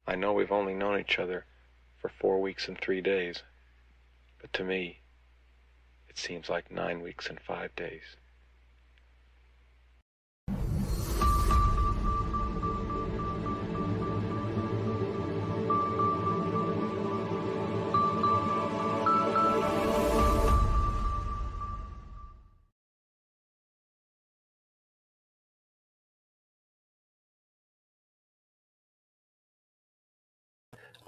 I know we've only known each other for 4 weeks and 3 days, but to me, it seems like 9 weeks and 5 days.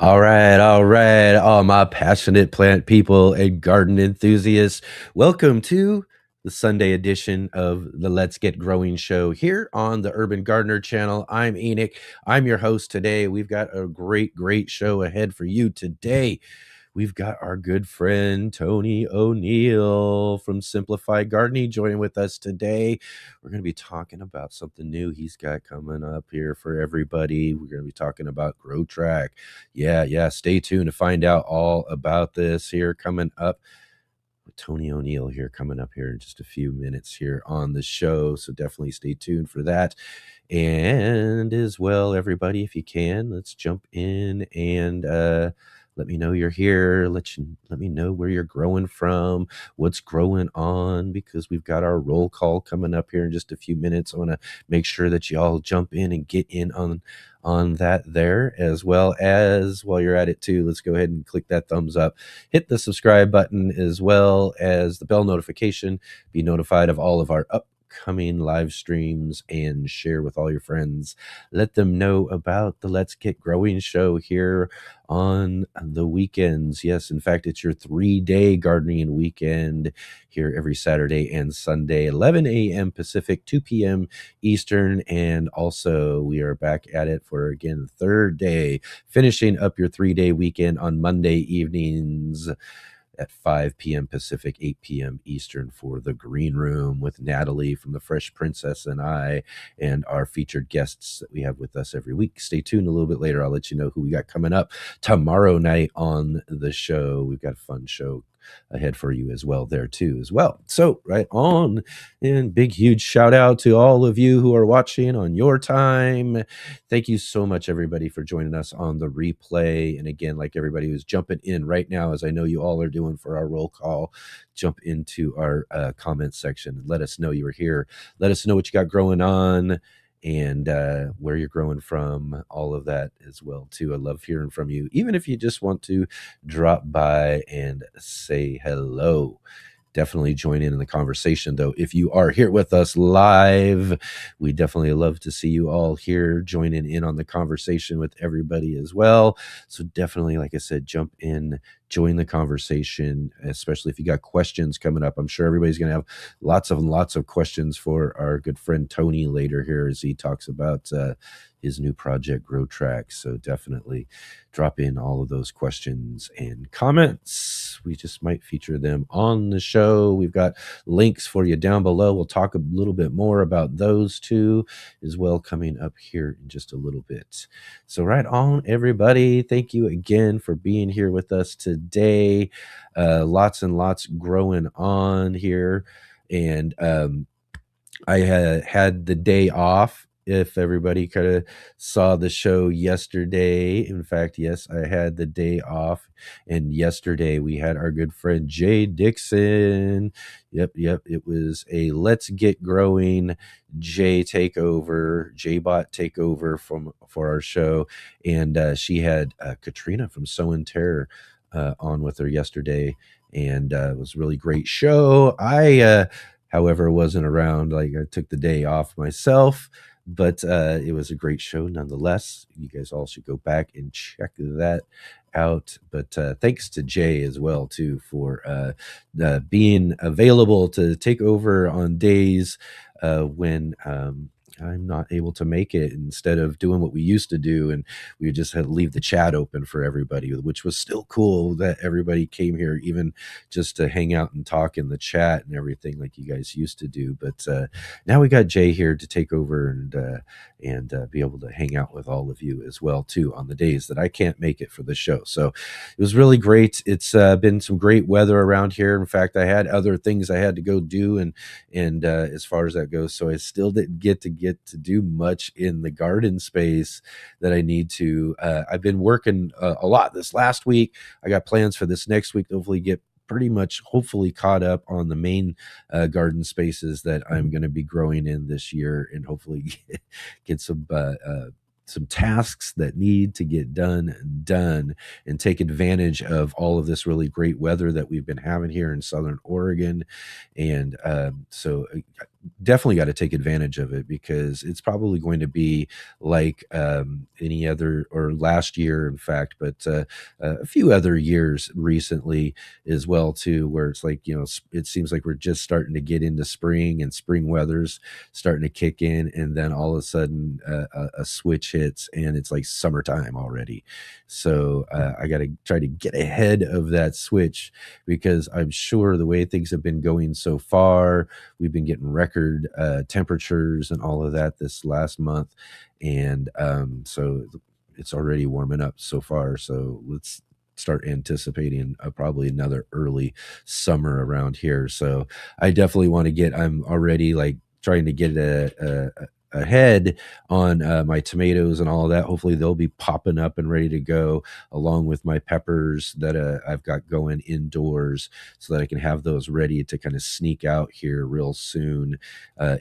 All right, all my passionate plant people and garden enthusiasts. Welcome to the Sunday edition of the Let's Get Growing show here on the Urban Gardener channel. I'm Enoch. I'm your host today. We've got a great show ahead for you today. We've got our good friend Tony O'Neill from Simplified Gardening joining with us today. We're going to be talking about something new he's got coming up here for everybody. We're going to be talking about GrowTrack. Yeah, stay tuned to find out all about this here coming up. Tony O'Neill here coming up here in just a few minutes here on the show. So definitely stay tuned for that. And as well, everybody, if you can, let's jump in and let me know you're here. Let me know where you're growing from, what's growing on, because we've got our roll call coming up here in just a few minutes. I want to make sure that y'all jump in and get in on that there, as well as while you're at it too, let's go ahead and click that thumbs up, hit the subscribe button, as well as the bell notification, be notified of all of our upcoming live streams, and share with all your friends. Let them know about the Let's Get Growing show here on the weekends. Yes, in fact, it's your 3-day gardening weekend here every Saturday and Sunday, 11 a.m. Pacific, 2 p.m. Eastern. And also, we are back at it for, again, the third day, finishing up your 3-day weekend on Monday evenings at 5 p.m. Pacific, 8 p.m. Eastern for the Green Room with Natalie from the Fresh Princess and I, and our featured guests that we have with us every week. Stay tuned a little bit later. I'll let you know who we got coming up tomorrow night on the show. We've got a fun show ahead for you as well there too as well. So right on, and big huge shout out to all of you who are watching on your time. Thank you so much, everybody, for joining us on the replay. And again, like everybody who's jumping in right now, as I know you all are doing for our roll call, jump into our comment section and let us know you were here. Let us know what you got growing on and where you're growing from, all of that as well too. I love hearing from you, even if you just want to drop by and say hello. Definitely join in the conversation, though. If you are here with us live, we definitely love to see you all here joining in on the conversation with everybody as well. So definitely, like I said, jump in, join the conversation, especially if you got questions coming up. I'm sure everybody's going to have lots of questions for our good friend Tony later here as he talks about his new project, GrowTrack. So definitely drop in all of those questions and comments. We just might feature them on the show. We've got links for you down below. We'll talk a little bit more about those two as well coming up here in just a little bit. So right on, everybody. Thank you again for being here with us today. Lots and lots growing on here. And I had the day off. If everybody kind of saw the show yesterday, in fact, yes, I had the day off. And yesterday we had our good friend Jay Dixon. Yep. It was a Let's Get Growing Jay takeover, J-Bot takeover for our show. And she had Katrina from Sow and Terror on with her yesterday. And it was a really great show. I however, wasn't around. Like, I took the day off myself, but it was a great show nonetheless. You guys all should go back and check that out. But thanks to Jay as well too for being available to take over on days when I'm not able to make it, instead of doing what we used to do. And we just had to leave the chat open for everybody, which was still cool that everybody came here, even just to hang out and talk in the chat and everything like you guys used to do. But now we got Jay here to take over and be able to hang out with all of you as well too on the days that I can't make it for the show. So it was really great. It's been some great weather around here. In fact, I had other things I had to go do, and as far as that goes, so I still didn't get get to do much in the garden space that I need to. I've been working a lot this last week. I got plans for this next week to hopefully get pretty much hopefully caught up on the main garden spaces that I'm going to be growing in this year, and hopefully get some tasks that need to get done, and take advantage of all of this really great weather that we've been having here in Southern Oregon. And so definitely got to take advantage of it, because it's probably going to be like any other, or last year in fact, but a few other years recently as well too, where it's like, it seems like we're just starting to get into spring, and spring weather's starting to kick in, and then all of a sudden a switch hits and it's like summertime already. So I got to try to get ahead of that switch, because I'm sure the way things have been going so far, we've been getting record temperatures and all of that this last month. And so it's already warming up so far. So let's start anticipating probably another early summer around here. So I definitely want to I'm already like trying to get ahead on my tomatoes and all of that. Hopefully they'll be popping up and ready to go, along with my peppers that I've got going indoors, so that I can have those ready to kind of sneak out here real soon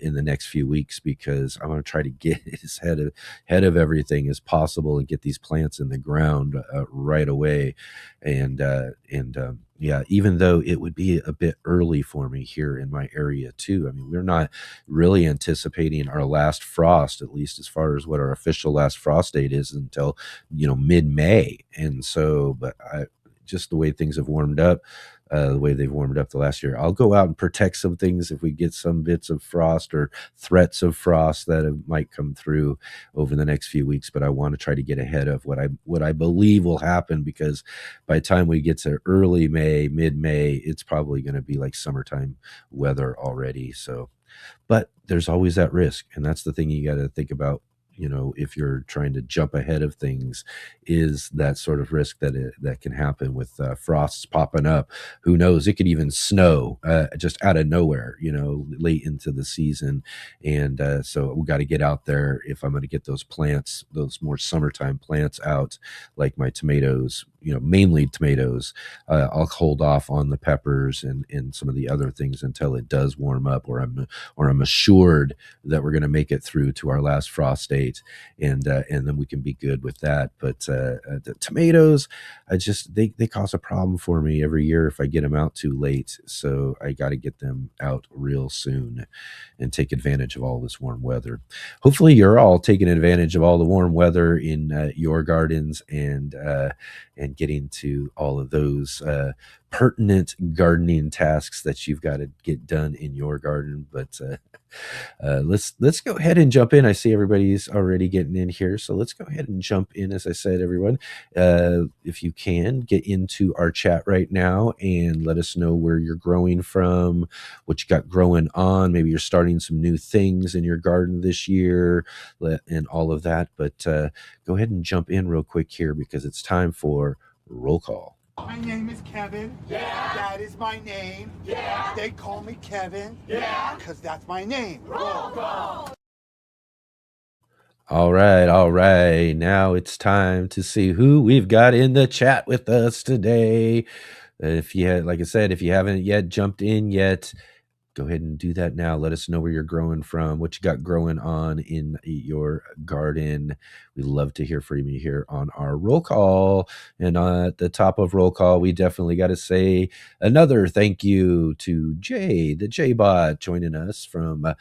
in the next few weeks, because I want to try to get as ahead of everything as possible and get these plants in the ground right away. And yeah, even though it would be a bit early for me here in my area too. I mean, we're not really anticipating our last frost, at least as far as what our official last frost date is, until mid-May. And so, but just the way things have warmed up, the way they've warmed up the last year, I'll go out and protect some things if we get some bits of frost or threats of frost that might come through over the next few weeks. But I want to try to get ahead of what I believe will happen, because by the time we get to early May, mid-May, it's probably going to be like summertime weather already. So, but there's always that risk, and that's the thing you got to think about, if you're trying to jump ahead of things, is that sort of risk that can happen with frosts popping up. Who knows? It could even snow just out of nowhere, late into the season. And so we got to get out there if I'm going to get those plants, those more summertime plants out, like my tomatoes, mainly tomatoes. I'll hold off on the peppers and some of the other things until it does warm up, or I'm assured that we're going to make it through to our last frost date, and then we can be good with that. But the tomatoes, they cause a problem for me every year if I get them out too late. So I got to get them out real soon and take advantage of all this warm weather. Hopefully you're all taking advantage of all the warm weather in your gardens, and getting to all of those pertinent gardening tasks that you've got to get done in your garden. But let's go ahead and jump in. I see everybody's already getting in here, so let's go ahead and jump in. As I said, everyone, if you can get into our chat right now and let us know where you're growing from, what you got growing on. Maybe you're starting some new things in your garden this year, and all of that. But go ahead and jump in real quick here, because it's time for roll call. My name is Kevin. Yeah. That is my name. Yeah. They call me Kevin. Yeah. Because that's my name. Roll call. All right. Now it's time to see who we've got in the chat with us today. If you had, like I said, if you haven't yet jumped in yet, go ahead and do that now. Let us know where you're growing from, what you got growing on in your garden. We love to hear from you here on our roll call. And at the top of roll call, we definitely got to say another thank you to Jay, the J-Bot, joining us from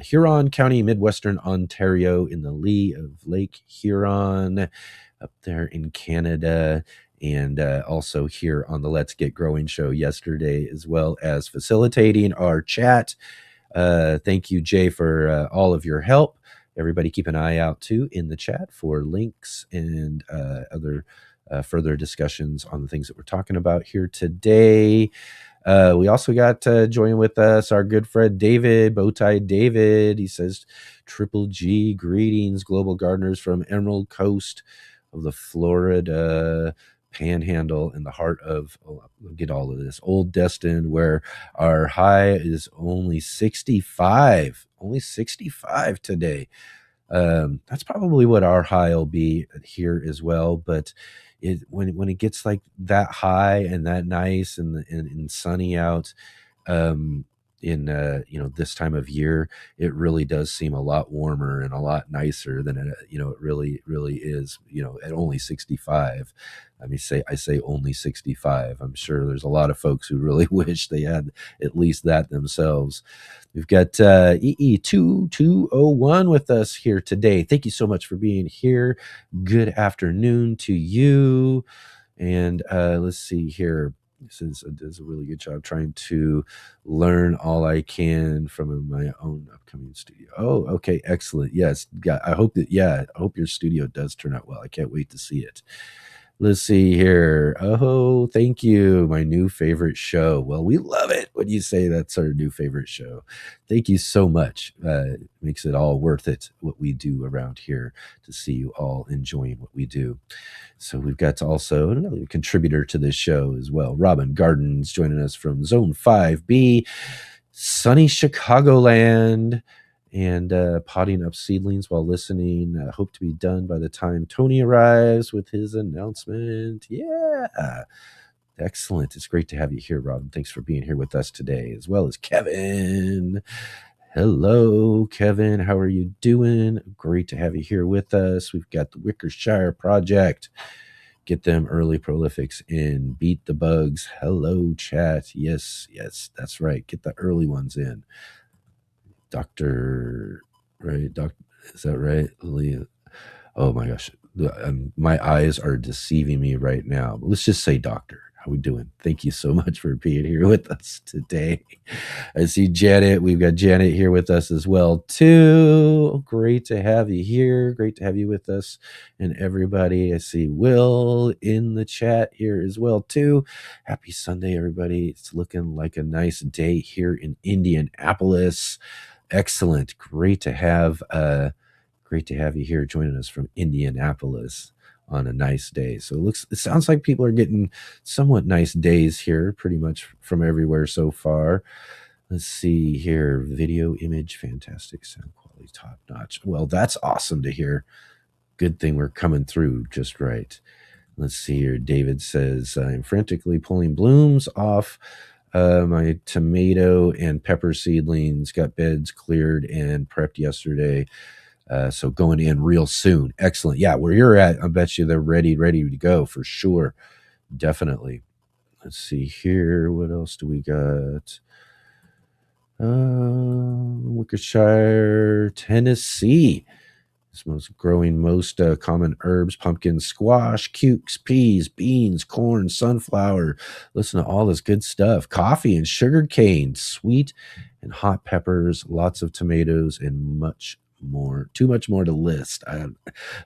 Huron County, Midwestern Ontario, in the lee of Lake Huron, up there in Canada. And also here on the Let's Get Growing show yesterday, as well as facilitating our chat. Thank you, Jay, for all of your help. Everybody keep an eye out, too, in the chat for links and other further discussions on the things that we're talking about here today. We also got joining with us our good friend David, Bowtie David. He says, Triple G, greetings, global gardeners from Emerald Coast of the Florida Panhandle in the heart of, get all of this, Old Destin, where our high is only 65. Only 65 today. That's probably what our high will be here as well. But when it gets like that high and that nice and sunny out, um, in this time of year, it really does seem a lot warmer and a lot nicer than it really is. At only 65. I say only 65. I'm sure there's a lot of folks who really wish they had at least that themselves. We've got EE2201 with us here today. Thank you so much for being here. Good afternoon to you. And let's see here. This does a really good job trying to learn all I can from my own upcoming studio. Oh, okay, excellent. Yes, I hope your studio does turn out well. I can't wait to see it. Let's see here. Oh, thank you. My new favorite show. Well, we love it when you say that's our new favorite show. Thank you so much. It makes it all worth it, what we do around here, to see you all enjoying what we do. So we've got also another contributor to this show as well. Robin Gardens joining us from Zone 5B, sunny Chicagoland, and potting up seedlings while listening. Hope to be done by the time Tony arrives with his announcement. Yeah. Excellent. It's great to have you here, Robin. Thanks for being here with us today, as well as Kevin. Hello, Kevin. How are you doing? Great to have you here with us. We've got the Wickershire Project. Get them early prolifics in. Beat the bugs. Hello, chat. Yes, that's right. Get the early ones in. Dr. Right? Is that right? Leah? Oh my gosh. My eyes are deceiving me right now. But let's just say doctor. How we doing? Thank you so much for being here with us today. I see Janet. We've got Janet here with us as well, too. Great to have you here. Great to have you with us. And everybody, I see Will in the chat here as well, too. Happy Sunday, everybody. It's looking like a nice day here in Indianapolis. Excellent. Great to have you here joining us from Indianapolis on a nice day. So it sounds like people are getting somewhat nice days here, pretty much from everywhere so far. Let's see here. Video, image, fantastic. Sound quality, top notch. Well, that's awesome to hear. Good thing we're coming through just right. Let's see here. David says, I'm frantically pulling blooms off my tomato and pepper seedlings. Got beds cleared and prepped yesterday. So going in real soon. Excellent. Yeah, where you're at, I bet you they're ready to go for sure. Definitely. Let's see here. What else do we got? Wickershire, Tennessee. It's growing most common herbs: pumpkin, squash, cukes, peas, beans, corn, sunflower. Listen to all this good stuff. Coffee and sugar cane, sweet and hot peppers, lots of tomatoes, and much more. Too much more to list.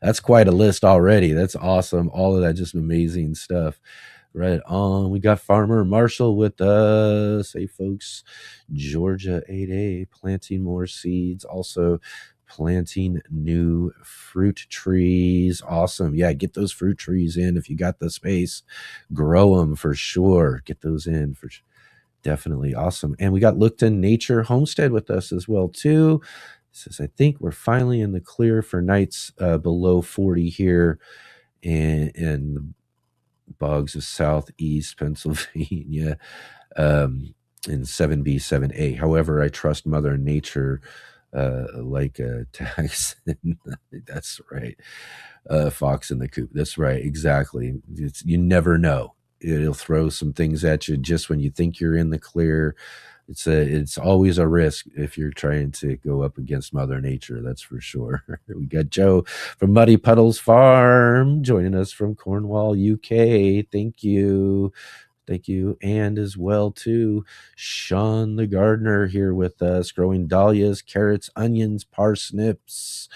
That's quite a list already. That's awesome. All of that, just amazing stuff. Right on. We got Farmer Marshall with us. Hey, folks. Georgia 8A, planting more seeds. Also planting new fruit trees. Awesome. Yeah, get those fruit trees in if you got the space. Grow them for sure. Get those in for definitely awesome. And we got Lookton Nature Homestead with us as well, too. Says, I think we're finally in the clear for nights below 40 here in the bogs of southeast Pennsylvania in 7B, 7A. However, I trust Mother Nature like a Texan. That's right. Fox in the coop. That's right. Exactly. You never know. It'll throw some things at you just when you think you're in the clear. It's always a risk if you're trying to go up against Mother Nature, that's for sure. We got Joe from Muddy Puddles Farm joining us from Cornwall, UK. Thank you. And as well, too, Sean the gardener here with us, growing dahlias, carrots, onions, parsnips.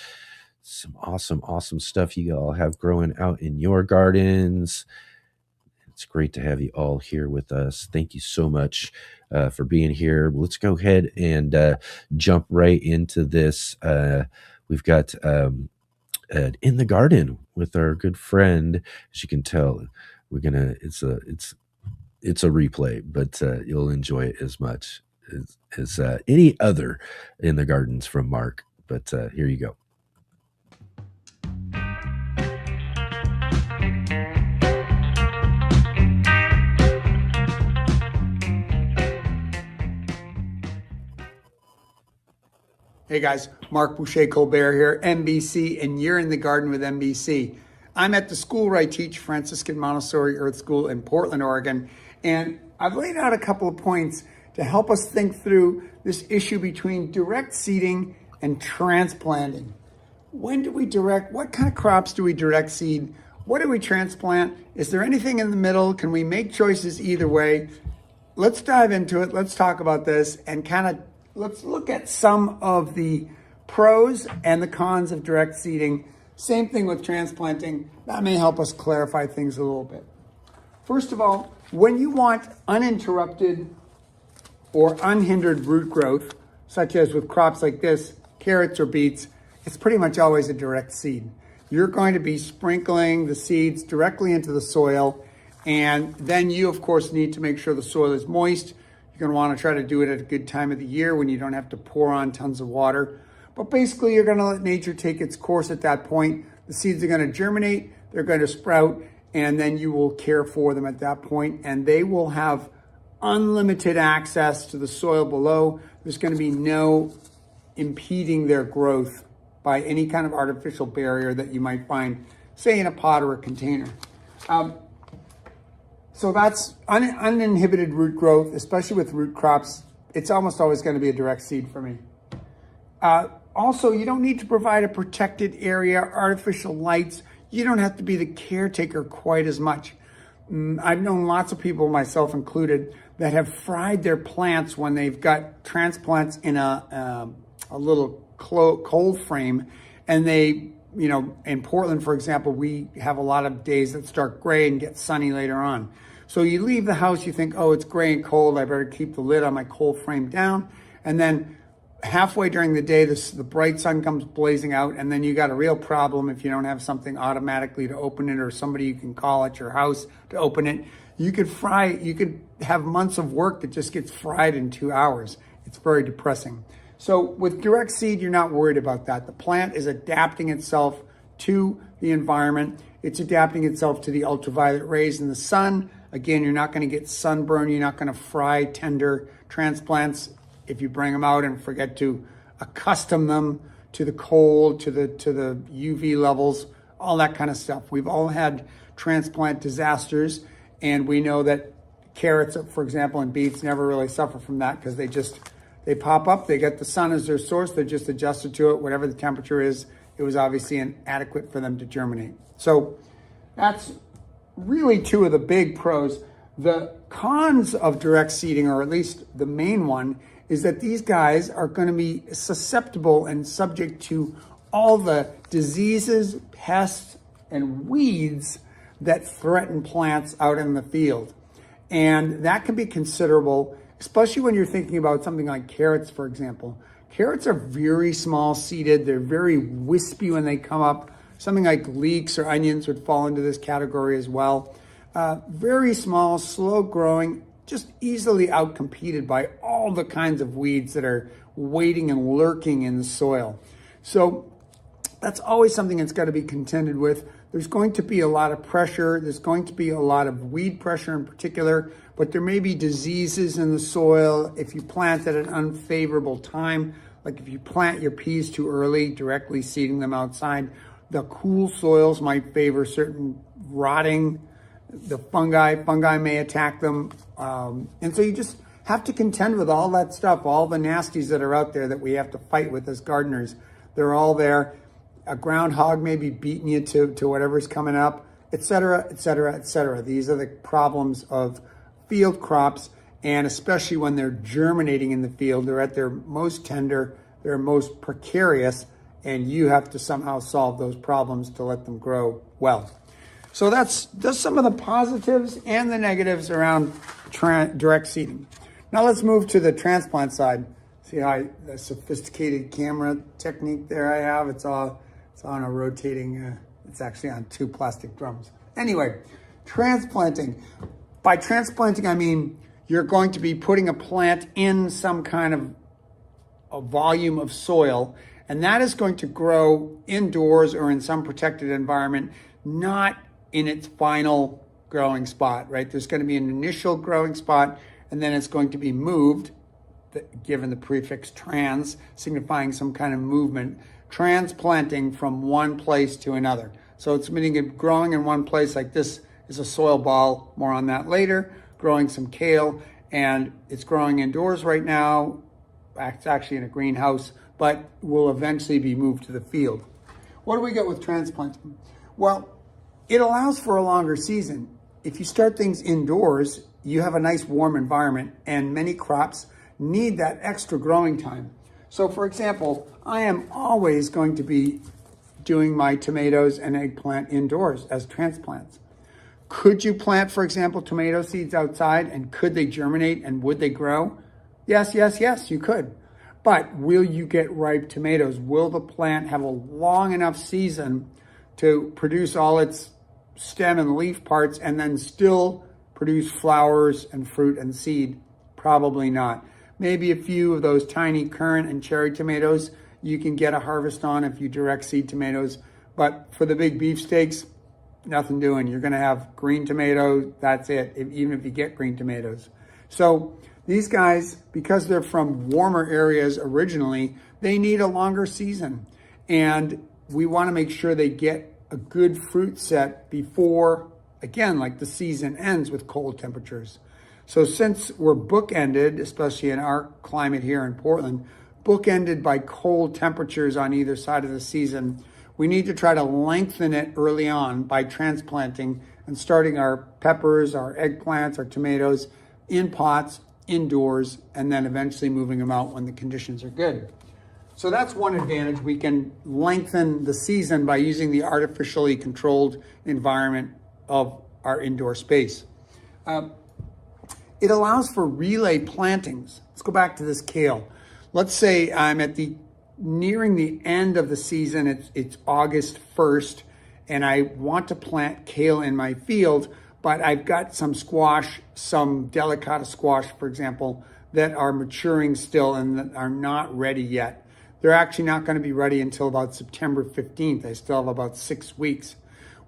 Some awesome stuff you all have growing out in your gardens. It's great to have you all here with us. Thank you so much for being here. Let's go ahead and jump right into this. We've got In the Garden with our good friend, as you can tell, it's a replay, but you'll enjoy it as much as any other in the gardens from Mark. But here you go. Hey guys, Mark Boucher Colbert here, NBC, and you're in the garden with NBC. I'm at the school where I teach Franciscan Montessori Earth School in Portland, Oregon, and I've laid out a couple of points to help us think through this issue between direct seeding and transplanting. When do we direct? What kind of crops do we direct seed? What do we transplant? Is there anything in the middle? Can we make choices either way? Let's dive into it. Let's talk about this and let's look at some of the pros and the cons of direct seeding. Same thing with transplanting. That may help us clarify things a little bit. First of all, when you want uninterrupted or unhindered root growth, such as with crops like this, carrots or beets, it's pretty much always a direct seed. You're going to be sprinkling the seeds directly into the soil, and then you, of course, need to make sure the soil is moist. You're going to want to try to do it at a good time of the year when you don't have to pour on tons of water. But basically, you're going to let nature take its course at that point. The seeds are going to germinate, they're going to sprout, and then you will care for them at that point, and they will have unlimited access to the soil below. There's going to be no impeding their growth by any kind of artificial barrier that you might find, say, in a pot or a container. So that's uninhibited root growth, especially with root crops. It's almost always going to be a direct seed for me. Also, you don't need to provide a protected area, artificial lights. You don't have to be the caretaker quite as much. I've known lots of people, myself included, that have fried their plants when they've got transplants in a little cold frame, and they, in Portland, for example, we have a lot of days that start gray and get sunny later on. So you leave the house, you think, oh, it's gray and cold, I better keep the lid on my cold frame down. And then halfway during the day, the bright sun comes blazing out, and then you got a real problem if you don't have something automatically to open it or somebody you can call at your house to open it. You could have months of work that just gets fried in 2 hours. It's very depressing. So with direct seed, you're not worried about that. The plant is adapting itself to the environment. It's adapting itself to the ultraviolet rays in the sun. Again, you're not going to get sunburn. You're not going to fry tender transplants if you bring them out and forget to accustom them to the cold, to the UV levels, all that kind of stuff. We've all had transplant disasters, and we know that carrots, for example, and beets never really suffer from that because they pop up, they get the sun as their source, they're just adjusted to it. Whatever the temperature is, it was obviously inadequate for them to germinate. So that's really two of the big pros. The cons of direct seeding, or at least the main one, is that these guys are going to be susceptible and subject to all the diseases, pests, and weeds that threaten plants out in the field. And that can be considerable, especially when you're thinking about something like carrots, for example. Carrots are very small seeded. They're very wispy when they come up. Something like leeks or onions would fall into this category as well. Very small, slow growing, just easily outcompeted by all the kinds of weeds that are waiting and lurking in the soil. So that's always something that's got to be contended with. There's going to be a lot of pressure. There's going to be a lot of weed pressure in particular, but there may be diseases in the soil if you plant at an unfavorable time, like if you plant your peas too early, directly seeding them outside. The cool soils might favor certain rotting. The fungi may attack them. And so you just have to contend with all that stuff, all the nasties that are out there that we have to fight with as gardeners. They're all there. A groundhog may be beating you to whatever's coming up, et cetera, et cetera, et cetera. These are the problems of field crops, and especially when they're germinating in the field, they're at their most tender, they're most precarious, and you have to somehow solve those problems to let them grow well. So that's some of the positives and the negatives around direct seeding. Now let's move to the transplant side. See how the sophisticated camera technique there I have? It's on a rotating, it's actually on 2 plastic drums. Anyway, Transplanting. By transplanting, I mean you're going to be putting a plant in some kind of a volume of soil, and that is going to grow indoors or in some protected environment, not in its final growing spot, right? There's going to be an initial growing spot, and then it's going to be moved, given the prefix trans, signifying some kind of movement, transplanting from one place to another. So it's meaning it growing in one place, like this is a soil ball, more on that later, growing some kale, and it's growing indoors right now. It's actually in a greenhouse, but will eventually be moved to the field. What do we get with transplanting? Well, it allows for a longer season. If you start things indoors, you have a nice warm environment, and many crops need that extra growing time. So for example, I am always going to be doing my tomatoes and eggplant indoors as transplants. Could you plant, for example, tomato seeds outside, and could they germinate and would they grow? Yes, you could. But will you get ripe tomatoes? Will the plant have a long enough season to produce all its stem and leaf parts and then still produce flowers and fruit and seed? Probably not. Maybe a few of those tiny currant and cherry tomatoes you can get a harvest on if you direct seed tomatoes. But for the big beefsteaks, nothing doing. You're going to have green tomatoes. That's it, even if you get green tomatoes. So these guys, because they're from warmer areas originally, they need a longer season. And we want to make sure they get a good fruit set before, again, like the season ends with cold temperatures. So since we're bookended, especially in our climate here in Portland, bookended by cold temperatures on either side of the season, we need to try to lengthen it early on by transplanting and starting our peppers, our eggplants, our tomatoes in pots, indoors, and then eventually moving them out when the conditions are good. So that's one advantage. We can lengthen the season by using the artificially controlled environment of our indoor space. It allows for relay plantings. Let's go back to this kale. Let's say I'm nearing the end of the season. It's August 1st, and I want to plant kale in my field, but I've got some squash, some delicata squash, for example, that are maturing still and that are not ready yet. They're actually not going to be ready until about September 15th. I still have about 6 weeks.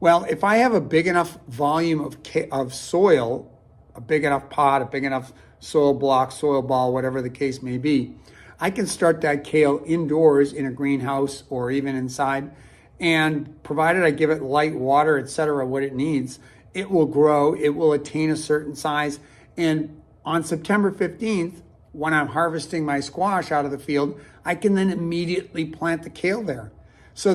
Well, if I have a big enough volume of soil, a big enough pot, a big enough soil block, soil ball, whatever the case may be, I can start that kale indoors in a greenhouse or even inside, and provided I give it light, water, etc., what it needs, it will grow, it will attain a certain size, and on September 15th, when I'm harvesting my squash out of the field, I can then immediately plant the kale there. So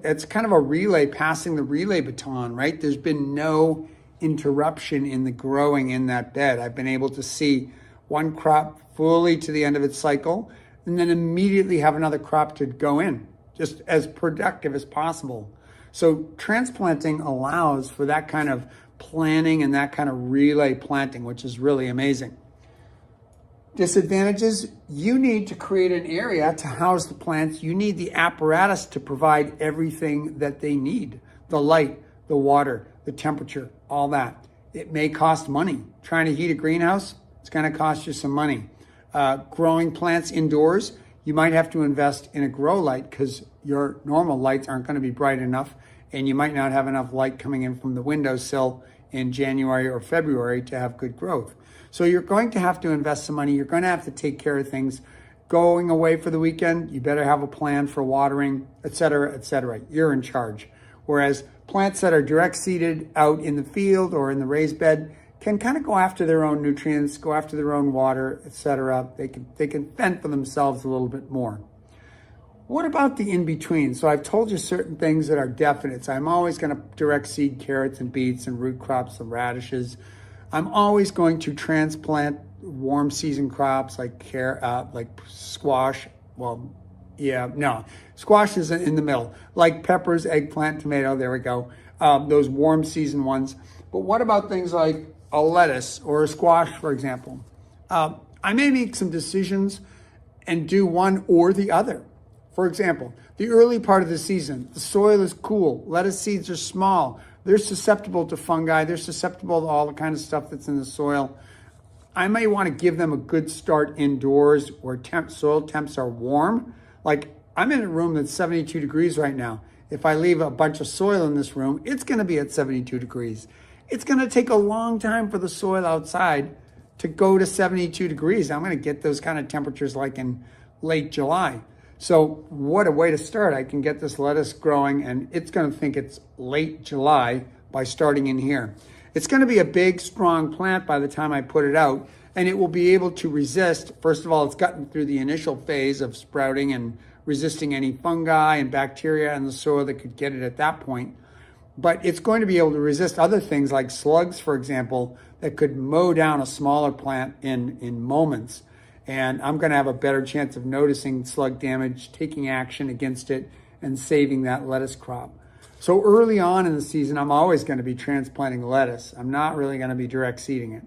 it's kind of a relay, passing the relay baton, right? There's been no interruption in the growing in that bed. I've been able to see one crop fully to the end of its cycle and then immediately have another crop to go in, just as productive as possible. So transplanting allows for that kind of planning and that kind of relay planting, which is really amazing. Disadvantages, you need to create an area to house the plants. You need the apparatus to provide everything that they need. The light, the water, the temperature, all that. It may cost money. Trying to heat a greenhouse, it's going to cost you some money. Growing plants indoors, you might have to invest in a grow light because your normal lights aren't going to be bright enough, and you might not have enough light coming in from the windowsill in January or February to have good growth. So you're going to have to invest some money. You're going to have to take care of things. Going away for the weekend, you better have a plan for watering, etc., etc. You're in charge. Whereas plants that are direct seeded out in the field or in the raised bed can kind of go after their own nutrients, go after their own water, etc. They can fend for themselves a little bit more. What about the in-between? So I've told you certain things that are definite. So I'm always going to direct seed carrots and beets and root crops and radishes. I'm always going to transplant warm season crops like squash. Well, yeah, no, squash is in the middle, like peppers, eggplant, tomato. There we go. Those warm season ones. But what about things like a lettuce or a squash, for example? I may make some decisions and do one or the other. For example, the early part of the season, the soil is cool, lettuce seeds are small, they're susceptible to fungi. They're susceptible to all the kind of stuff that's in the soil. I may want to give them a good start indoors where soil temps are warm. Like I'm in a room that's 72 degrees right now. If I leave a bunch of soil in this room, it's going to be at 72 degrees. It's going to take a long time for the soil outside to go to 72 degrees. I'm going to get those kind of temperatures like in late July. So what a way to start. I can get this lettuce growing and it's going to think it's late July by starting in here. It's going to be a big, strong plant by the time I put it out, and it will be able to resist. First of all, it's gotten through the initial phase of sprouting and resisting any fungi and bacteria in the soil that could get it at that point. But it's going to be able to resist other things like slugs, for example, that could mow down a smaller plant in moments. And I'm going to have a better chance of noticing slug damage, taking action against it, and saving that lettuce crop. So early on in the season, I'm always going to be transplanting lettuce. I'm not really going to be direct seeding it.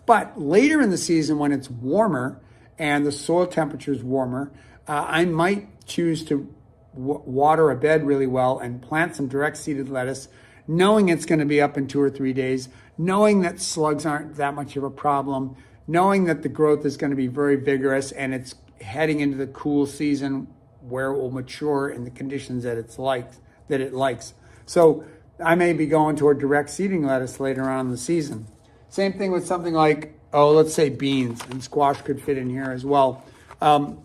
But later in the season, when it's warmer and the soil temperature is warmer, I might choose to water a bed really well and plant some direct seeded lettuce, knowing it's going to be up in 2 or 3 days, knowing that slugs aren't that much of a problem, knowing that the growth is going to be very vigorous and it's heading into the cool season where it will mature in the conditions that it likes. So I may be going toward direct seeding lettuce later on in the season. Same thing with something like, let's say beans, and squash could fit in here as well. I'm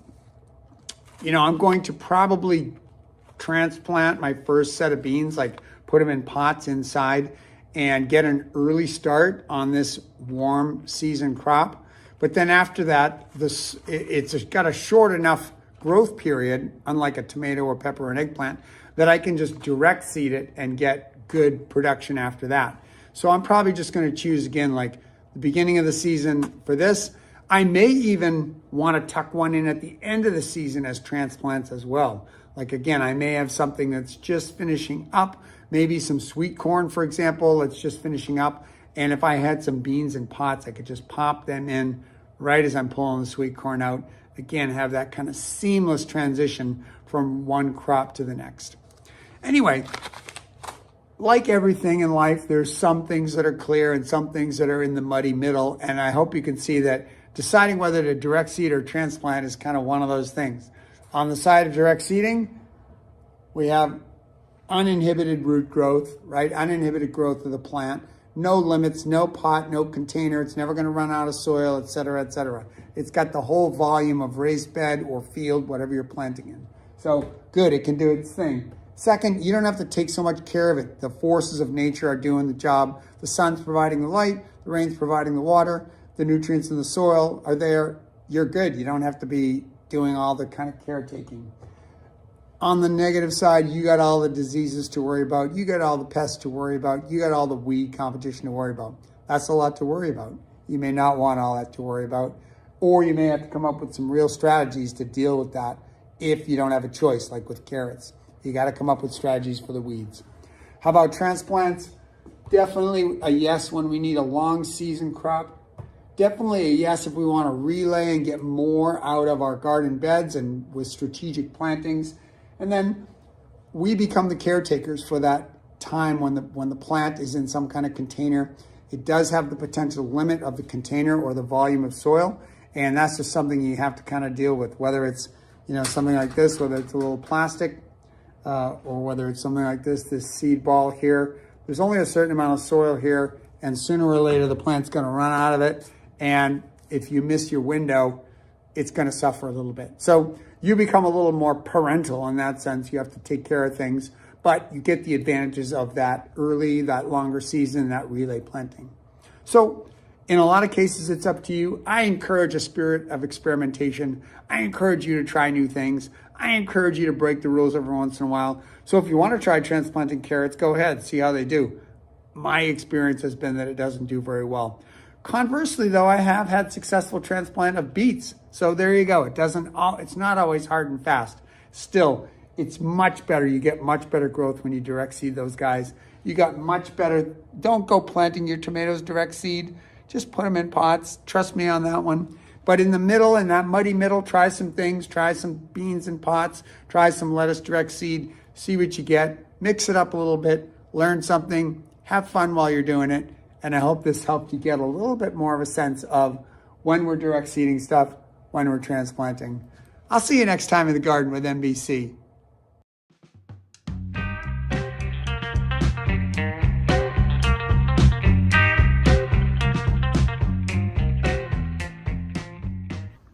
going to probably transplant my first set of beans, like put them in pots inside and get an early start on this warm season crop. But then after that, it's got a short enough growth period, unlike a tomato or pepper or an eggplant, that I can just direct seed it and get good production after that. So I'm probably just going to choose again, like the beginning of the season for this. I may even want to tuck one in at the end of the season as transplants as well. Like again, I may have something that's just finishing up, maybe some sweet corn, for example, that's just finishing up. And if I had some beans in pots, I could just pop them in right as I'm pulling the sweet corn out. Again, have that kind of seamless transition from one crop to the next. Anyway, like everything in life, there's some things that are clear and some things that are in the muddy middle. And I hope you can see that deciding whether to direct seed or transplant is kind of one of those things. On the side of direct seeding, we have uninhibited root growth, right? Uninhibited growth of the plant. No limits, no pot, no container. It's never going to run out of soil, et cetera, et cetera. It's got the whole volume of raised bed or field, whatever you're planting in. So good, it can do its thing. Second, you don't have to take so much care of it. The forces of nature are doing the job. The sun's providing the light, the rain's providing the water, the nutrients in the soil are there. You're good. You don't have to be doing all the kind of caretaking. On the negative side, you got all the diseases to worry about. You got all the pests to worry about. You got all the weed competition to worry about. That's a lot to worry about. You may not want all that to worry about, or you may have to come up with some real strategies to deal with that if you don't have a choice, like with carrots. You got to come up with strategies for the weeds. How about transplants? Definitely a yes when we need a long season crop. Definitely a yes if we want to relay and get more out of our garden beds and with strategic plantings. And then we become the caretakers for that time when the plant is in some kind of container. It does have the potential limit of the container or the volume of soil. And that's just something you have to kind of deal with, whether it's something like this, whether it's a little plastic, or whether it's something like this seed ball here. There's only a certain amount of soil here, and sooner or later the plant's going to run out of it. And if you miss your window, it's going to suffer a little bit. So you become a little more parental in that sense. You have to take care of things, but you get the advantages of that early, that longer season, that relay planting. So in a lot of cases, it's up to you. I encourage a spirit of experimentation. I encourage you to try new things. I encourage you to break the rules every once in a while. So if you want to try transplanting carrots, go ahead, see how they do. My experience has been that it doesn't do very well. Conversely, though, I have had successful transplant of beets. So there you go. It's not always hard and fast. Still, it's much better. You get much better growth when you direct seed those guys. You got much better. Don't go planting your tomatoes direct seed. Just put them in pots. Trust me on that one. But in the middle, in that muddy middle, try some things. Try some beans in pots. Try some lettuce direct seed. See what you get. Mix it up a little bit. Learn something. Have fun while you're doing it. And I hope this helped you get a little bit more of a sense of when we're direct seeding stuff, when we're transplanting. I'll see you next time in the garden with NBC.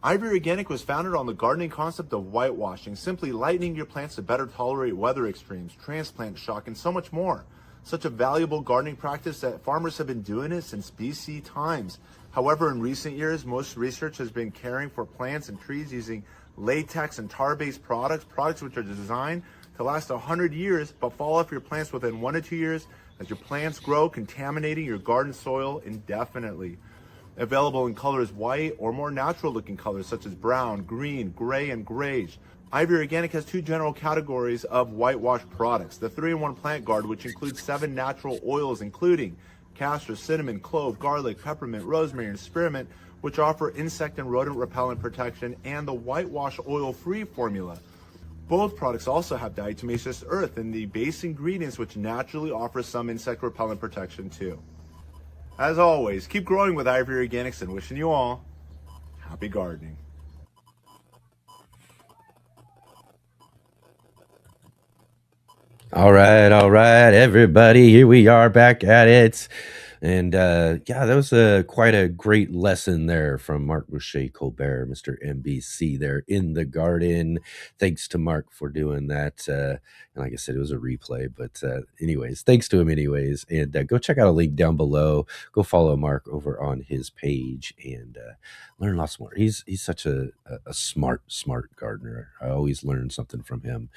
Ivy Organic was founded on the gardening concept of whitewashing, simply lightening your plants to better tolerate weather extremes, transplant shock, and so much more. Such a valuable gardening practice that farmers have been doing it since BC times. However, in recent years, most research has been caring for plants and trees using latex and tar-based products which are designed to last 100 years but fall off your plants within 1 to 2 years as your plants grow, contaminating your garden soil indefinitely. Available in colors white or more natural looking colors such as brown, green, gray, and grayish. Ivy Organic has 2 general categories of whitewash products. The 3-in-1 Plant Guard, which includes 7 natural oils including castor, cinnamon, clove, garlic, peppermint, rosemary, and spearmint, which offer insect and rodent repellent protection, and the whitewash oil-free formula. Both products also have diatomaceous earth in the base ingredients, which naturally offer some insect repellent protection too. As always, keep growing with Ivy Organics and wishing you all happy gardening. All right, everybody. Here we are back at it. And yeah, that was quite a great lesson there from Mark Boucher Colbert, Mr. NBC there in the garden. Thanks to Mark for doing that. And like I said, it was a replay. But anyways, thanks to him anyways. And go check out a link down below. Go follow Mark over on his page and learn lots more. He's such a smart gardener. I always learn something from him.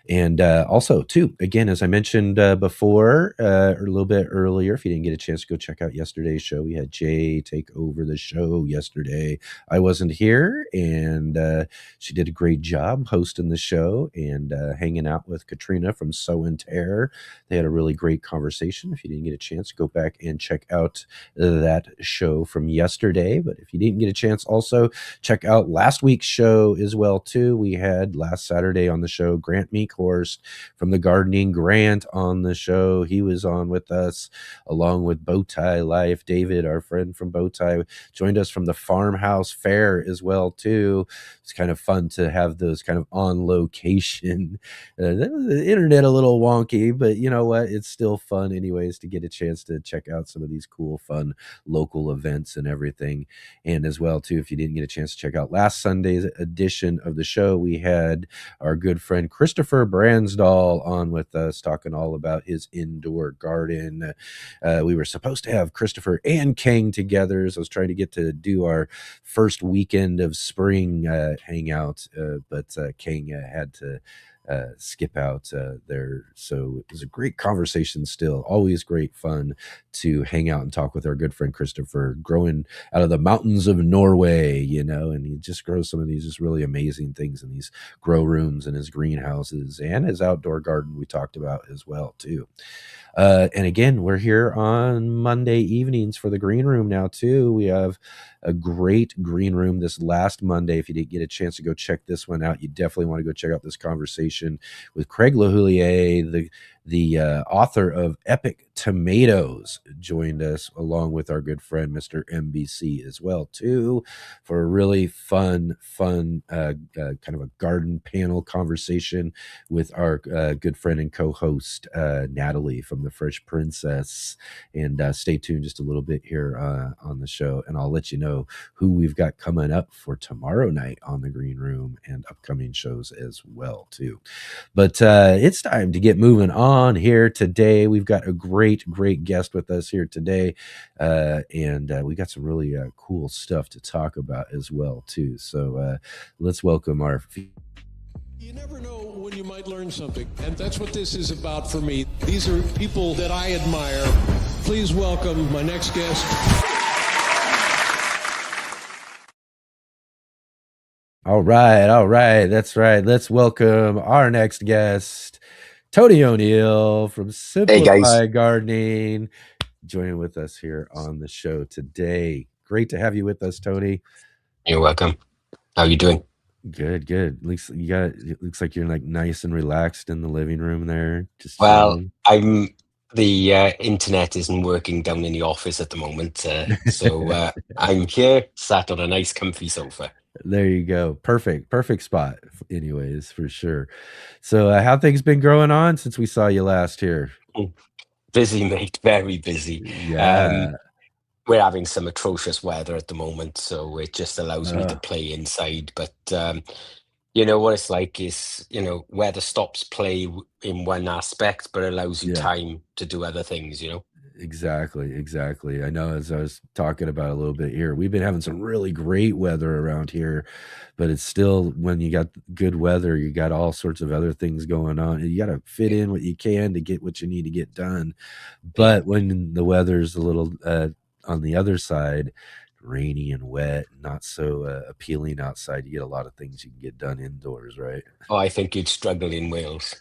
And also, too, again, as I mentioned before, or a little bit earlier, if you didn't get a chance to go check out yesterday's show, we had Jay take over the show yesterday. I wasn't here, and she did a great job hosting the show and hanging out with Katrina from Sow and Tear. They had a really great conversation. If you didn't get a chance, go back and check out that show from yesterday. But if you didn't get a chance, also check out last week's show as well, too. We had last Saturday on the show Grant Meekhorst from the Gardening Grant on the show. He was on with us along with Bowtie Life. David, our friend from Bowtie, joined us from the Farmhouse Fair as well, too. It's kind of fun to have those kind of on location. The internet a little wonky, but you know what? It's still fun anyways to get a chance to check out some of these cool, fun local events and everything. And as well, too, if you didn't get a chance to check out last Sunday's edition of the show, we had our good friend Christopher Bransdahl on with us talking all about his indoor garden. We were supposed to have Christopher and Kang together, so I was trying to get to do our first weekend of spring hangout, but Kang had to skip out there. So it was a great conversation still. Always great fun to hang out and talk with our good friend Christopher, growing out of the mountains of Norway, you know, and he just grows some of these just really amazing things in these grow rooms and his greenhouses and his outdoor garden we talked about as well, too. And again, we're here on Monday evenings for the green room now, too. We have a great green room this last Monday. If you didn't get a chance to go check this one out, you definitely want to go check out this conversation with Craig LaHoulier, the author of Epic Tomatoes, joined us along with our good friend Mr. NBC as well, too, for a really fun kind of a garden panel conversation with our good friend and co-host Natalie from the Fresh Princess. And stay tuned just a little bit here on the show, and I'll let you know who we've got coming up for tomorrow night on the Green Room and upcoming shows as well, too. But it's time to get moving on here today. We've got a great guest with us here today, and we got some really cool stuff to talk about as well, too. So let's welcome our... You never know when you might learn something, and that's what this is about for me. These are people that I admire. Please welcome my next guest. All right. That's right. Let's welcome our next guest, Tony O'Neill from Simplify Gardening, joining with us here on the show today. Great to have you with us, Tony. You're welcome. How are you doing? Good. It looks like you're like nice and relaxed in the living room there. Well, I'm The internet isn't working down in the office at the moment, so I'm here, sat on a nice, comfy sofa. There you go. Perfect spot. Anyways, for sure. So, how things been growing on since we saw you last here? Mm. Busy, mate, very busy. Um, Yeah. we're having some atrocious weather at the moment, so it just allows me to Uh, play inside. But you know what it's like is, weather stops play in one aspect, but allows you yeah. time to do other things, you know? Exactly. I know as I was talking about a little bit here, we've been having some really great weather around here, but it's still when you got good weather, you got all sorts of other things going on. You got to fit Yeah. in what you can to get what you need to get done. Yeah. But when the weather's a little on the other side, rainy and wet, not so appealing outside, you get a lot of things you can get done indoors, right? Oh, I think you'd struggle in Wales.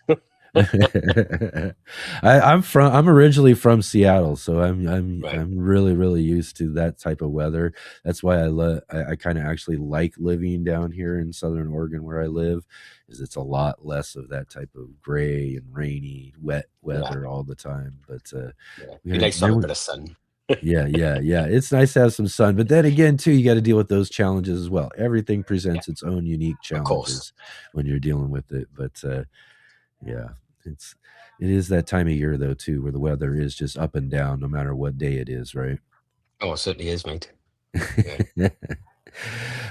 I'm originally from Seattle, so Right. I'm really used to that type of weather. That's why I kind of actually like living down here in Southern Oregon where I live, is it's a lot less of that type of gray and rainy, wet Yeah. weather all the time. But Yeah. we Be had nice to have then a we bit of sun. yeah. It's nice to have some sun, but then again, too, you got to deal with those challenges as well. Everything Yeah, presents its own unique of course. challenges when you're dealing with it. But yeah, it's it is that time of year though too, where the weather is just up and down no matter what day it is, right? Oh, it certainly is, mate. Yeah.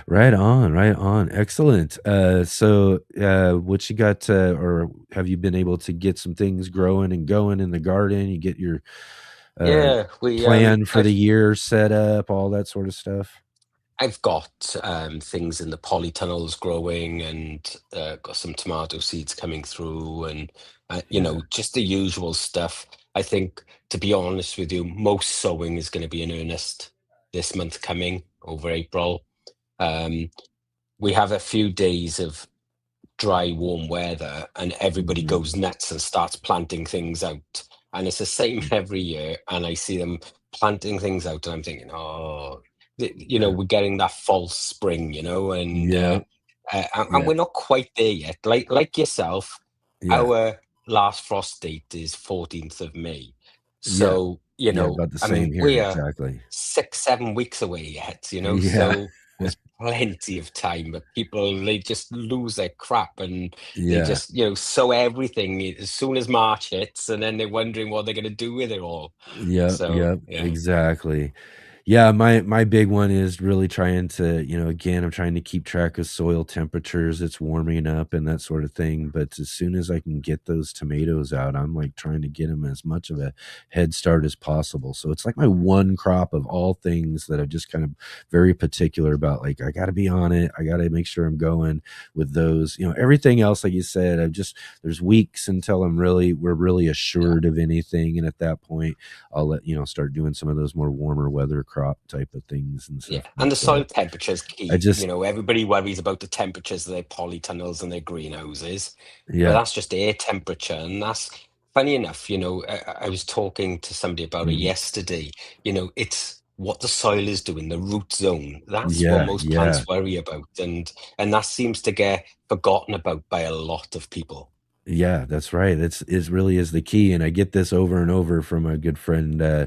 Right on. Excellent. So what you got or have you been able to get some things growing and going in the garden? You get your uh Yeah, we plan for the year set up, all that sort of stuff? I've got things in the polytunnels growing, and got some tomato seeds coming through, and Yeah. just the usual stuff. I think, to be honest with you, most sowing is going to be in earnest this month coming over April. Um, we have a few days of dry, warm weather, and everybody Mhm. goes nuts and starts planting things out. And it's the same every year. And I see them planting things out, and I'm thinking, oh, Yeah. we're getting that false spring, and Yeah. and Yeah. we're not quite there yet. Like yourself, Yeah. our last frost date is 14th of May. Yeah. So, Yeah, about the I same mean, here, we are exactly. 6, 7 weeks away yet, Yeah. so there's plenty of time, but people, they just lose their crap, and they Yeah. just, sow everything as soon as March hits, and then they're wondering what they're going to do with it all. So, Yep, yeah, exactly. Yeah, my big one is really trying to, again, I'm trying to keep track of soil temperatures, it's warming up and that sort of thing, but as soon as I can get those tomatoes out, I'm, like, trying to get them as much of a head start as possible, so it's like my one crop of all things that I'm just kind of very particular about, like, I gotta be on it, I gotta make sure I'm going with those, everything else, like you said, there's weeks until we're really yeah. assured of anything, and at that point, I'll start doing some of those more warmer weather crop type of things and Yeah, stuff. and the But soil temperature is I key. just, Everybody worries about the temperatures of their polytunnels and their greenhouses, but yeah, that's just air temperature. And that's funny enough, I was talking to somebody about it mhm. yesterday. It's what the soil is doing, the root zone. That's what Yeah, most yeah. plants worry about. And that seems to get forgotten about by a lot of people. Yeah, that's right. It really is the key, and I get this over and over from a good friend, uh,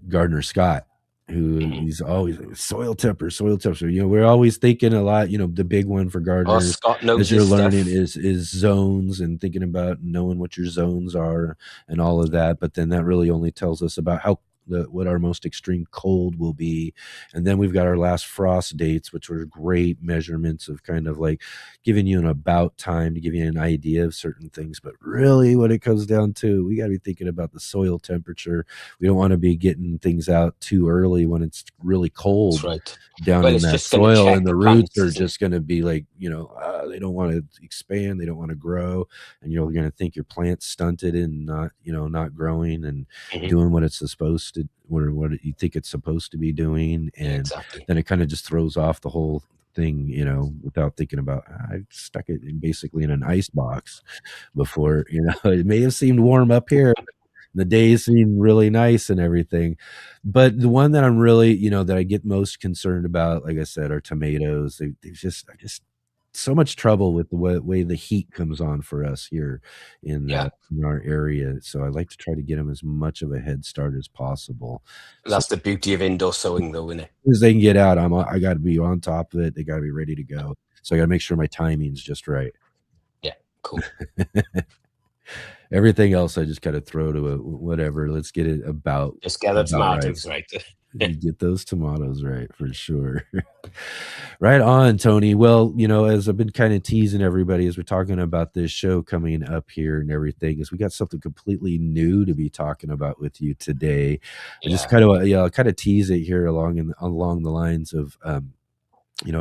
Gardner Scott, who Mhm. he's always soil temperature. We're always thinking a lot. The big one for Oh, gardeners Scott as knows you're his learning stuff. is zones and thinking about knowing what your zones are and all of that. But then that really only tells us about what our most extreme cold will be, and then we've got our last frost dates, which were great measurements of kind of like giving you an about time to give you an idea of certain things. But really, what it comes down to, we got to be thinking about the soil temperature. We don't want to be getting things out too early when it's really That's cold right. down Well, in it's that just going to soil, and check the the roots plants, are isn't it? just going to be like, they don't want to expand, they don't want to grow, and you're going to think your plant's stunted and not growing and Hmm. doing what it's supposed to, or what you think it's supposed to be doing, Yeah, and exactly. then it kind of just throws off the whole thing, without thinking about, I stuck it basically in an ice box before, it may have seemed warm up here. The days seem really nice and everything. But the one that I'm really, that I get most concerned about, like I said, are tomatoes. I just so much trouble with the way the heat comes on for us here Yeah, in our area. So I like to try to get them as much of a head start as possible. So that's the beauty of indoor sowing, though, isn't it? as soon as they can get out, I got to be on top of it. They got to be ready to go. So I got to make sure my timing's just right. Yeah, cool. Everything else I just kind of throw to a whatever. Let's get it Just get the about right. tomatoes right. You get those tomatoes right for sure. Right on, Tony. Well, as I've been kind of teasing everybody as we're talking about this show coming up here and everything, is we got something completely new to be talking about with you today. I just Yeah, kind of tease it here along the lines of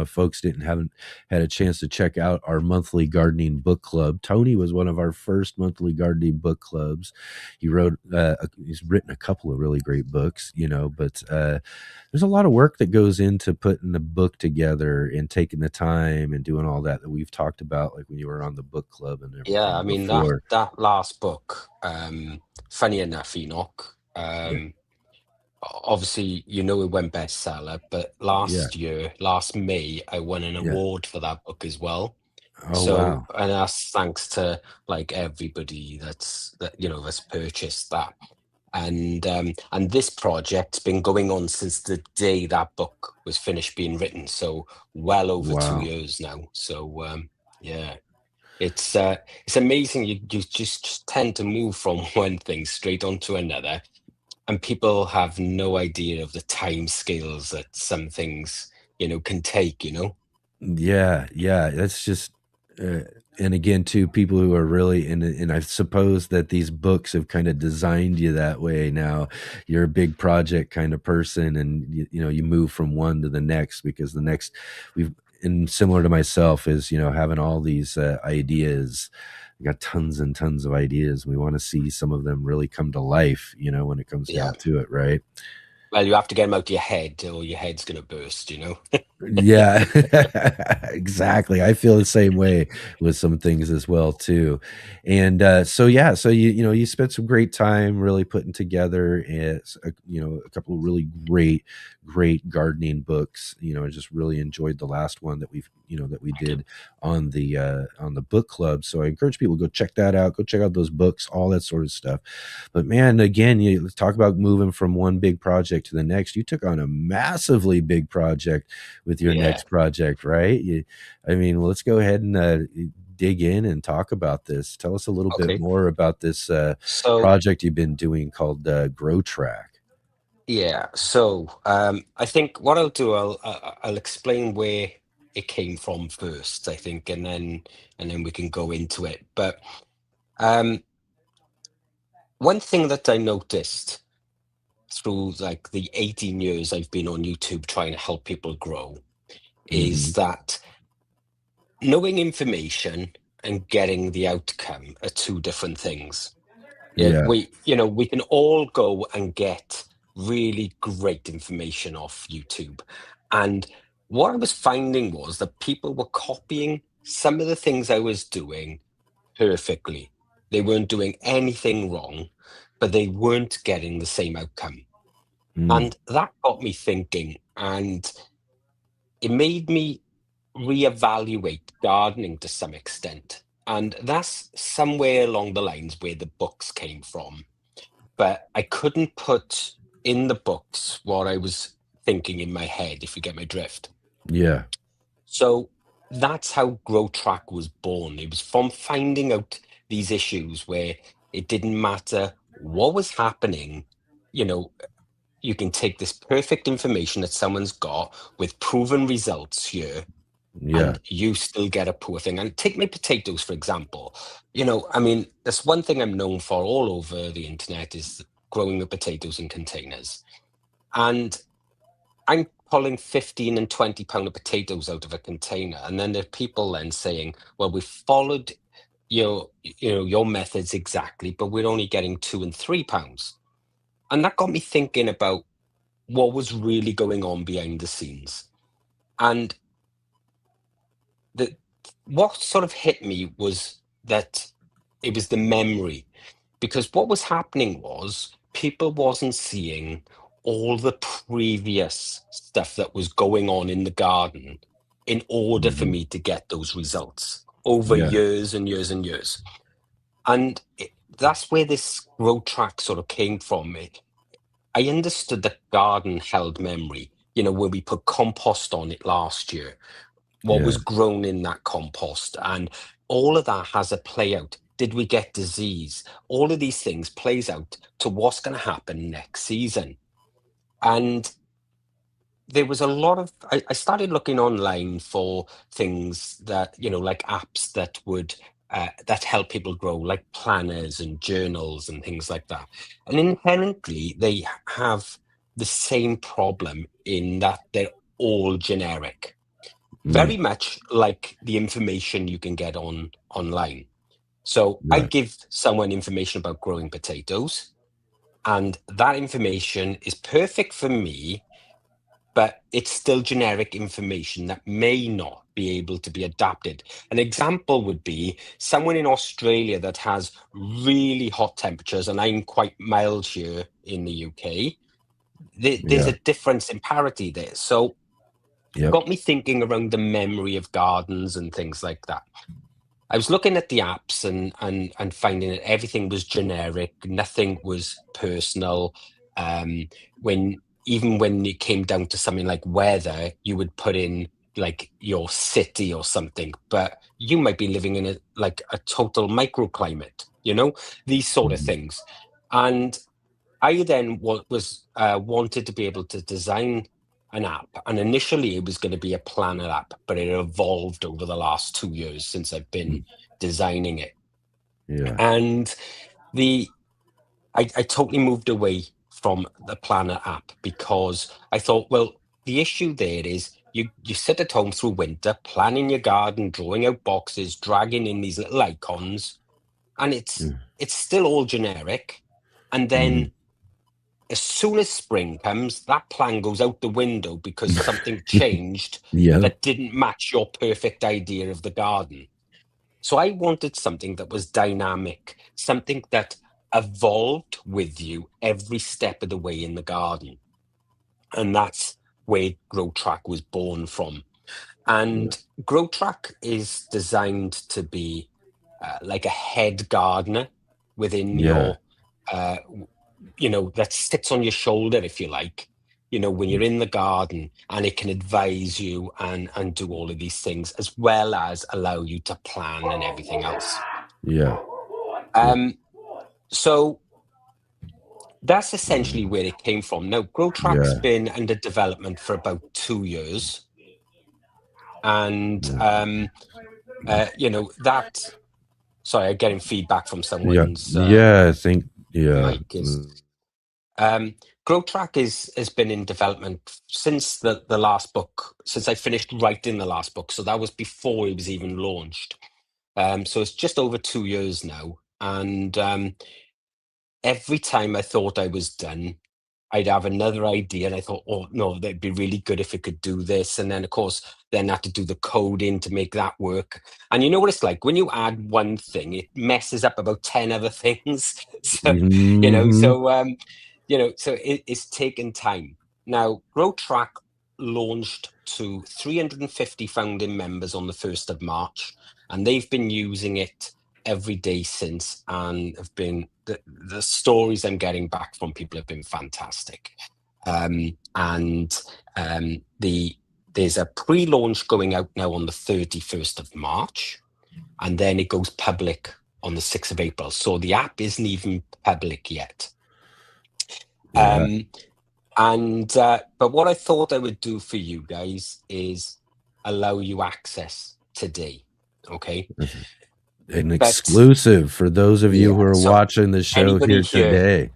if folks haven't had a chance to check out our monthly gardening book club. Tony was one of our first monthly gardening book clubs. He's written a couple of really great books, but there's a lot of work that goes into putting the book together and taking the time and doing all that we've talked about, like when you were on the book club and yeah. I everything mean, that before. that last book, funny enough, Enoch, Yeah, obviously, it went bestseller, but yeah, last May, I won an yeah. award for that book as well. Oh So, wow. and that's thanks to like everybody that's purchased that. And this project's been going on since the day that book was finished being written, so well over two Wow. years now. So yeah, it's amazing. You just tend to move from one thing straight onto another, and people have no idea of the time scales that some things can take. Yeah, yeah, that's just uh, and again too, people who are really and I suppose that these books have kind of designed you that way now. You're a big project kind of person, and you move from one to the next because the next we've and similar to myself is having all these ideas. We got tons and tons of ideas. We want to see some of them really come to life, when it comes Yeah. down to it, right? Well, you have to get them out of your head, or your head's going to burst. Yeah, exactly. I feel the same way with some things as well too. And so yeah, so you spent some great time really putting together a couple of really great gardening books. I just really enjoyed the last one that we I do. did on the book club. So I encourage people to go check that out. Go check out those books, all that sort of stuff. But man, again, you talk about moving from one big project to the next. You took on a massively big project with your Yeah. next project, right? Let's go ahead and dig in and talk about this. Tell us a little bit Okay. more about this So project you've been doing called GrowTrack. yeah. So I think what I'll do, I'll explain where it came from first, I think, and then we can go into it. But um, one thing that I noticed through like the 18 years I've been on YouTube trying to help people grow Hmm. is that knowing information and getting the outcome are two different things. Yeah, Yeah, we can all go and get really great information off YouTube. And what I was finding was that people were copying some of the things I was doing perfectly. They weren't doing anything wrong, but they weren't getting the same outcome. mm, And that got me thinking, and it made me reevaluate gardening to some extent. And that's somewhere along the lines where the books came from. But I couldn't put in the books what I was thinking in my head, if you get my drift. yeah, So that's how GrowTrack was born. It was from finding out these issues where it didn't matter what was happening. You know, you can take this perfect information that someone's got with proven results here, yeah, and you still get a poor thing. And take my potatoes, for example. That's one thing I'm known for all over the internet is growing the potatoes in containers. And I'm pulling 15 and 20 pound of potatoes out of a container. And then there are people then saying, well, we followed your methods exactly, but we're only getting 2 and 3 pounds. And that got me thinking about what was really going on behind the scenes. And the what sort of hit me was that it was the memory, because what was happening was people wasn't seeing all the previous stuff that was going on in the garden, in order for me to get those results over years and years and years. And that's where this GrowTrack sort of came from. I understood that garden held memory, when we put compost on it last year, what was grown in that compost, and all of that has a play out. Did we get disease? All of these things plays out to what's going to happen next season. And there was a lot of, I started looking online for things that, like apps that would, that help people grow, like planners and journals and things like that. And inherently, they have the same problem in that they're all generic, very much like the information you can get online. So I give someone information about growing potatoes, and that information is perfect for me, but it's still generic information that may not be able to be adapted. An example would be someone in Australia that has really hot temperatures, and I'm quite mild here in the UK. There's a difference in parity there. So it got me thinking around the memory of gardens and things like that. I was looking at the apps and finding that everything was generic, nothing was personal. Even when it came down to something like weather, you would put in like your city or something, but you might be living in a total microclimate, these sort of things. And I then wanted to be able to design an app, and initially it was going to be a planner app, but it evolved over the last 2 years since I've been designing it. And I totally moved away from the planner app because I thought, well, the issue there is you sit at home through winter, planning your garden, drawing out boxes, dragging in these little icons, and it's still all generic. And then as soon as spring comes, that plan goes out the window because something changed that didn't match your perfect idea of the garden. So I wanted something that was dynamic, something that evolved with you every step of the way in the garden. And that's where GrowTrack was born from. And GrowTrack is designed to be like a head gardener within your that sits on your shoulder, if you like, when you're in the garden, and it can advise you and do all of these things, as well as allow you to plan and everything else. So that's essentially where it came from. Now, GrowTrack's been under development for about 2 years. And, sorry, I'm getting feedback from someone's I think, mic is... GrowTrack has been in development since the last book, since I finished writing the last book. So that was before it was even launched. So it's just over 2 years now. And every time I thought I was done, I'd have another idea, and I thought, oh no, that'd be really good if it could do this. And then of course, then I had to do the coding to make that work. And you know what it's like when you add one thing, it messes up about 10 other things. So, so it's taken time. Now, GrowTrack launched to 350 founding members on the 1st of March, and they've been using it every day since, and have been the stories I'm getting back from people have been fantastic. There's a pre-launch going out now on the 31st of March, and then it goes public on the 6th of April. So the app isn't even public yet. But what I thought I would do for you guys is allow you access today. Okay. An exclusive for those of you who are watching the show here today.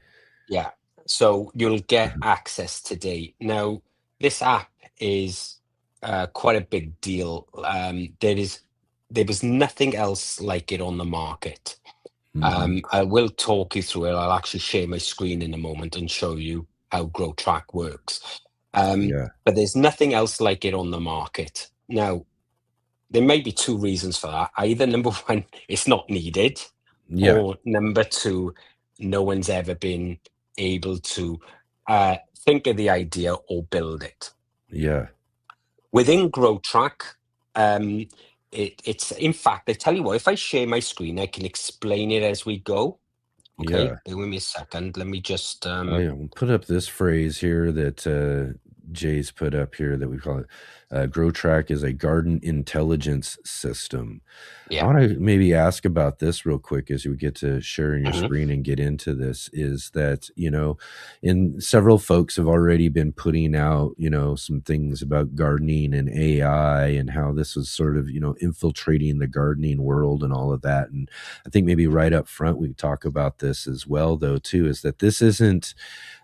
Yeah. So you'll get access today. Now, this app is quite a big deal. There was nothing else like it on the market. I will talk you through it. I'll actually share my screen in a moment and show you how GrowTrack works. But there's nothing else like it on the market. Now, there may be two reasons for that. Either number one, it's not needed, or number two, no one's ever been able to think of the idea or build it. Yeah. Within GrowTrack, it's in fact, I tell you what, if I share my screen, I can explain it as we go. Okay, Yeah. bear with me a second. Let me just We'll put up this phrase here that Jay's put up here that we call it. GrowTrack is a garden intelligence system. I yeah. want to maybe ask about this real quick as we get to sharing your Mhm. screen and get into this. Is that, and several folks have already been putting out, some things about gardening and AI and how this is sort of, infiltrating the gardening world and all of that. And I think maybe right up front, we talk about this as well, though, too, is that this isn't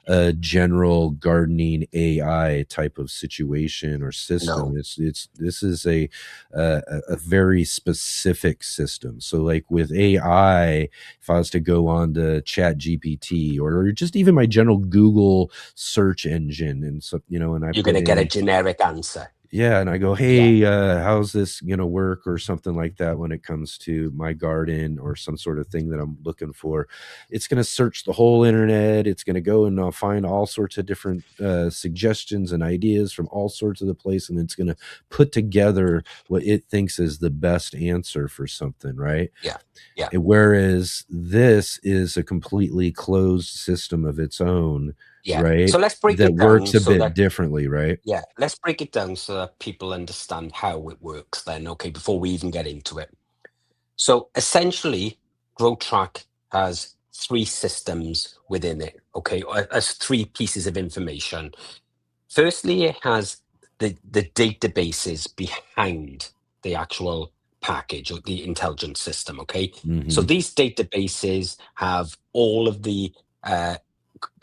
a general gardening AI type of situation or system. No, This is a very specific system. So, like with AI, if I was to go on to Chat GPT or just even my general Google search engine, and so and I you're put going to get a in generic answer. yeah, and I go, Yeah, hey, how's this gonna work or something like that when it comes to my garden or some sort of thing that I'm looking for. It's gonna search the whole internet. It's gonna go and find all sorts of different suggestions and ideas from all sorts of the place, and it's gonna put together what it thinks is the best answer for something, right? yeah, yeah, Whereas this is a completely closed system of its own, yeah. right? So let's break That it works down a so bit that differently, right? yeah, let's break it down so that people understand how it works then, okay, before we even get into it. So essentially, GrowTrack has three systems within it, okay, as three pieces of information. Firstly, it has the databases behind the actual package or the intelligence system, okay? So Hmm. these databases have all of the uh,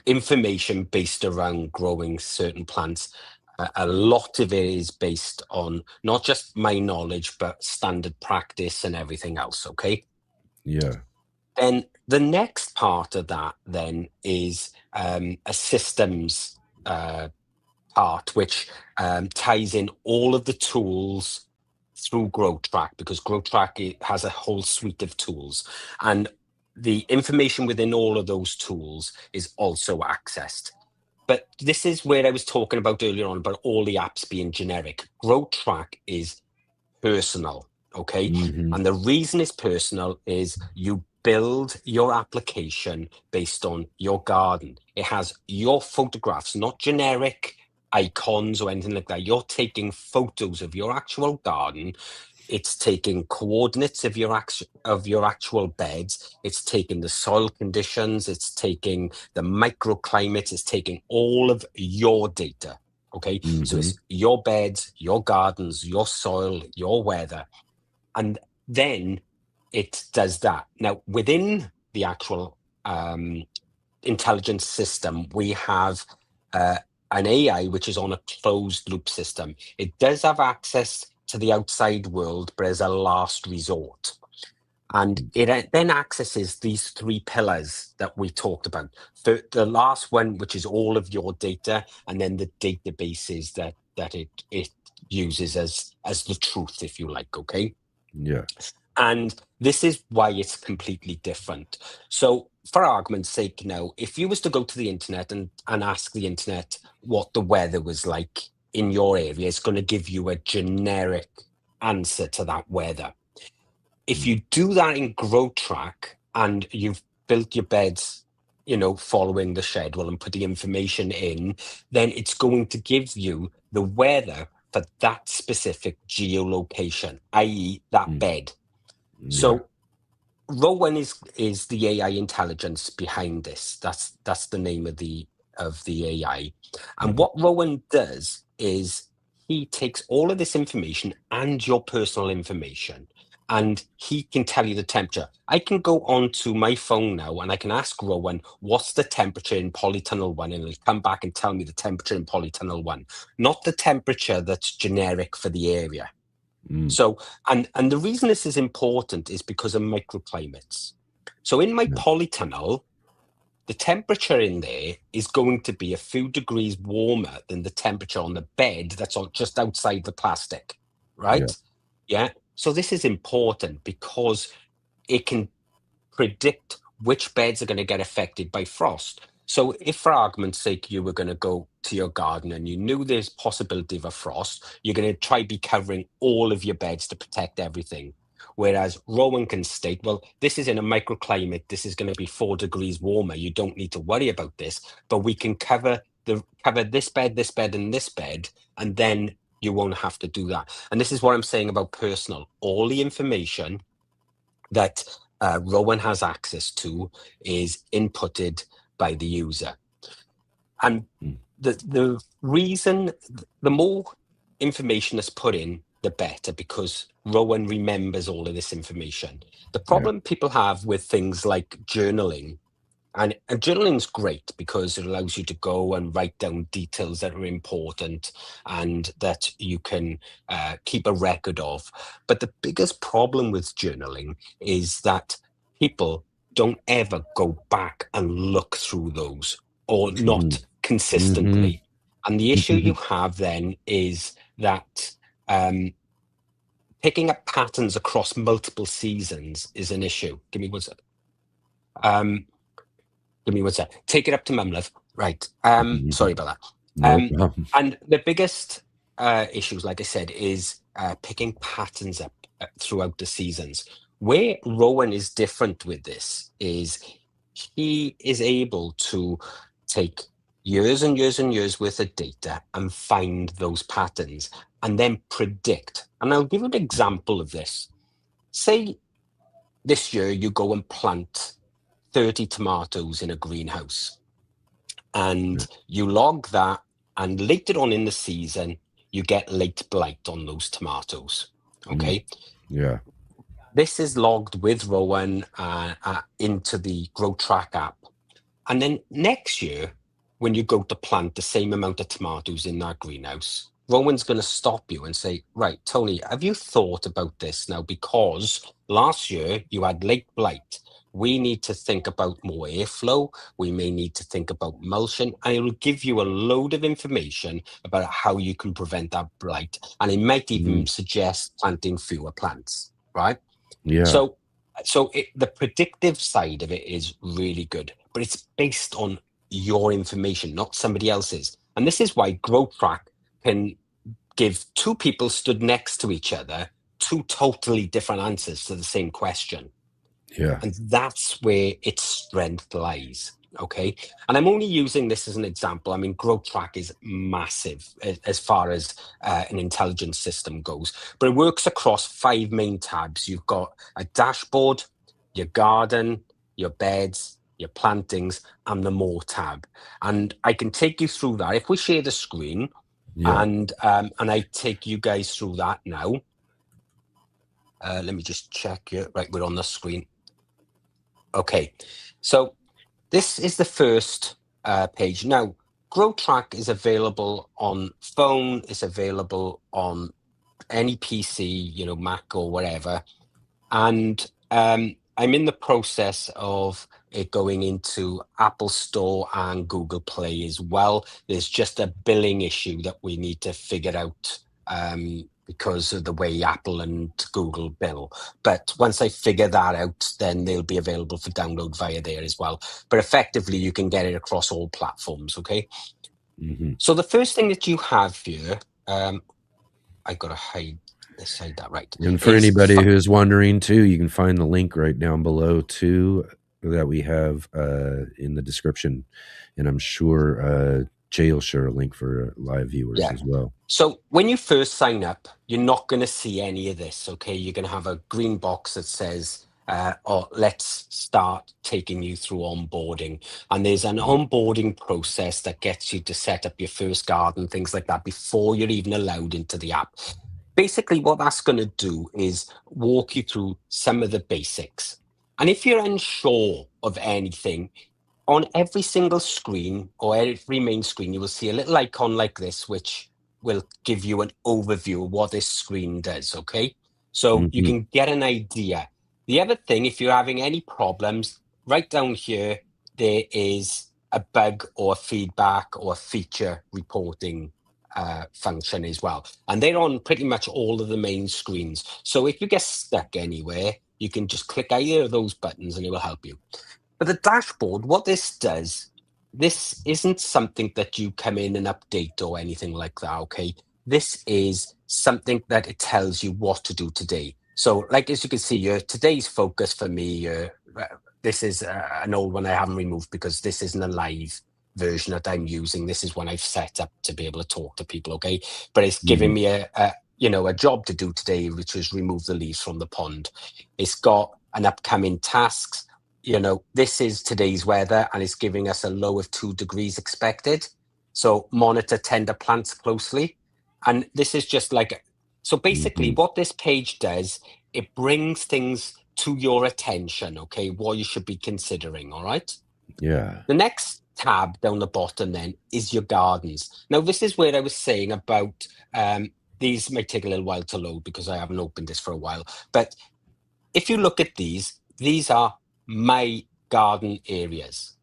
information based around growing certain plants. A lot of it is based on not just my knowledge, but standard practice and everything else, okay? Yeah. Then the next part of that then is a systems part, which ties in all of the tools through GrowTrack, because GrowTrack has a whole suite of tools. And the information within all of those tools is also accessed. But this is where I was talking about earlier on about all the apps being generic. GrowTrack is personal, okay? Mhm. And the reason it's personal is you build your application based on your garden. It has your photographs, not generic icons or anything like that. You're taking photos of your actual garden. It's taking coordinates of your actual beds. It's taking the soil conditions. It's taking the microclimates. It's taking all of your data. Okay, so Mhm. it's your beds, your gardens, your soil, your weather, and then it does that. Now, within the actual intelligence system, we have uh, an AI which is on a closed loop system. It does have access to the outside world, but as a last resort. And it then accesses these three pillars that we talked about. The last one, which is all of your data, and then the databases that it uses as the truth, if you like. Okay. Yeah. And this is why it's completely different. So, for argument's sake, now, if you was to go to the internet and ask the internet what the weather was like in your area, it's going to give you a generic answer to that weather. If Mm. you do that in GrowTrack and you've built your beds, following the schedule and put the information in, then it's going to give you the weather for that specific geolocation, i.e., that Mm. bed. Yeah. So Rowan is the AI intelligence behind this. That's the name of the AI. And Mhm. what Rowan does is he takes all of this information and your personal information, and he can tell you the temperature. I can go onto my phone now and I can ask Rowan, what's the temperature in Polytunnel 1? And he'll come back and tell me the temperature in Polytunnel 1, not the temperature that's generic for the area. Mm. So, and the reason this is important is because of microclimates. So in my Yeah. polytunnel, the temperature in there is going to be a few degrees warmer than the temperature on the bed that's on just outside the plastic, Yeah. right? Yeah. So this is important because it can predict which beds are going to get affected by frost. So if, for argument's sake, you were going to go to your garden and you knew there's possibility of a frost, you're going to try be covering all of your beds to protect everything. Whereas Rowan can state, well, this is in a microclimate. This is going to be 4 degrees warmer. You don't need to worry about this, but we can cover this bed, and this bed, and then you won't have to do that. And this is what I'm saying about personal. All the information that Rowan has access to is inputted by the user. And the reason, the more information that's put in, the better, because Rowan remembers all of this information. The problem people have with things like journaling, and journaling's great because it allows you to go and write down details that are important and that you can keep a record of. But the biggest problem with journaling is that people don't ever go back and look through those, or not consistently. And the issue you have then is that picking up patterns across multiple seasons is an issue. Give me one sec. Take it up to Mum, love. Right. Sorry about that. No problem. And the biggest issues, like I said, is picking patterns up throughout the seasons. Where Rowan is different with this is he is able to take years and years and years worth of data and find those patterns and then predict. And I'll give an example of this. Say this year you go and plant 30 tomatoes in a greenhouse and you log that, and later on in the season you get late blight on those tomatoes. Okay. Yeah. This is logged with Rowan into the GrowTrack app. And then next year, when you go to plant the same amount of tomatoes in that greenhouse, Rowan's going to stop you and say, right, Tony, have you thought about this now? Because last year you had late blight. We need to think about more airflow. We may need to think about mulching, and it will give you a load of information about how you can prevent that blight. And it might even suggest planting fewer plants, right? Yeah. So the predictive side of it is really good, but it's based on your information, not somebody else's. And this is why GrowTrack can give two people stood next to each other two totally different answers to the same question. Yeah. And that's where its strength lies. Okay. And I'm only using this as an example. I mean, GrowTrack is massive as far as an intelligence system goes, but it works across 5 main tabs. You've got a dashboard, your garden, your beds, your plantings, and the More tab. And I can take you through that. If we share the screen, and I take you guys through that now. Let me just check here. Right, we're on the screen. Okay, so this is the first page. Now, GrowTrack is available on phone, it's available on any PC, you know, Mac or whatever. And I'm in the process of it going into Apple Store and Google Play as well. There's just a billing issue that we need to figure out because of the way Apple and Google bill. But once I figure that out, then they'll be available for download via there as well. But effectively, you can get it across all platforms, okay? So the first thing that you have here, I got to hide that, right. And for anybody who's wondering too, you can find the link right down below too that we have in the description. And I'm sure Jay will share a link for live viewers as well. So when you first sign up, you're not going to see any of this, okay? You're going to have a green box that says, let's start taking you through onboarding. And there's an onboarding process that gets you to set up your first garden, things like that, before you're even allowed into the app. Basically, what that's going to do is walk you through some of the basics. And if you're unsure of anything, on every single screen or every main screen, you will see a little icon like this, which will give you an overview of what this screen does, okay? So you can get an idea. The other thing, if you're having any problems, right down here, there is a bug or feedback or feature reporting function as well. And they're on pretty much all of the main screens. So if you get stuck anywhere, you can just click either of those buttons and it will help you. But the dashboard, what this does this isn't something that you come in and update or anything like that, okay? This is something that it tells you what to do today. So, like, as you can see here, today's focus for me, this is an old one I haven't removed because this isn't a live version that I'm using. This is one I've set up to be able to talk to people, okay? But it's giving me a job to do today, which is remove the leaves from the pond. It's got an upcoming tasks. This is today's weather, and it's giving us a low of 2 degrees expected. So monitor tender plants closely. And this is just like, so basically what this page does, it brings things to your attention, okay, what you should be considering, all right? Yeah. The next tab down the bottom then is your gardens. Now, this is where I was saying about, these might take a little while to load because I haven't opened this for a while. But if you look at these are my garden areas.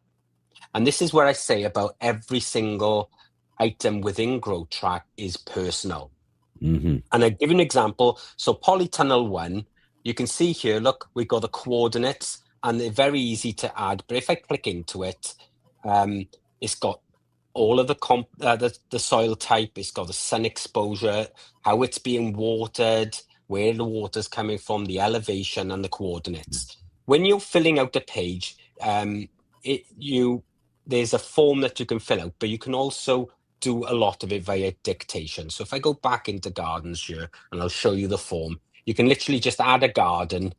And this is where I say about every single item within GrowTrack is personal. And I give you an example. So polytunnel 1, you can see here, look, we've got the coordinates and they're very easy to add. But if I click into it, it's got all of the soil type, it's got the sun exposure, how it's being watered, where the water's coming from, the elevation and the coordinates. When you're filling out the page, there's a form that you can fill out, but you can also do a lot of it via dictation. So if I go back into gardens here and I'll show you the form, you can literally just add a garden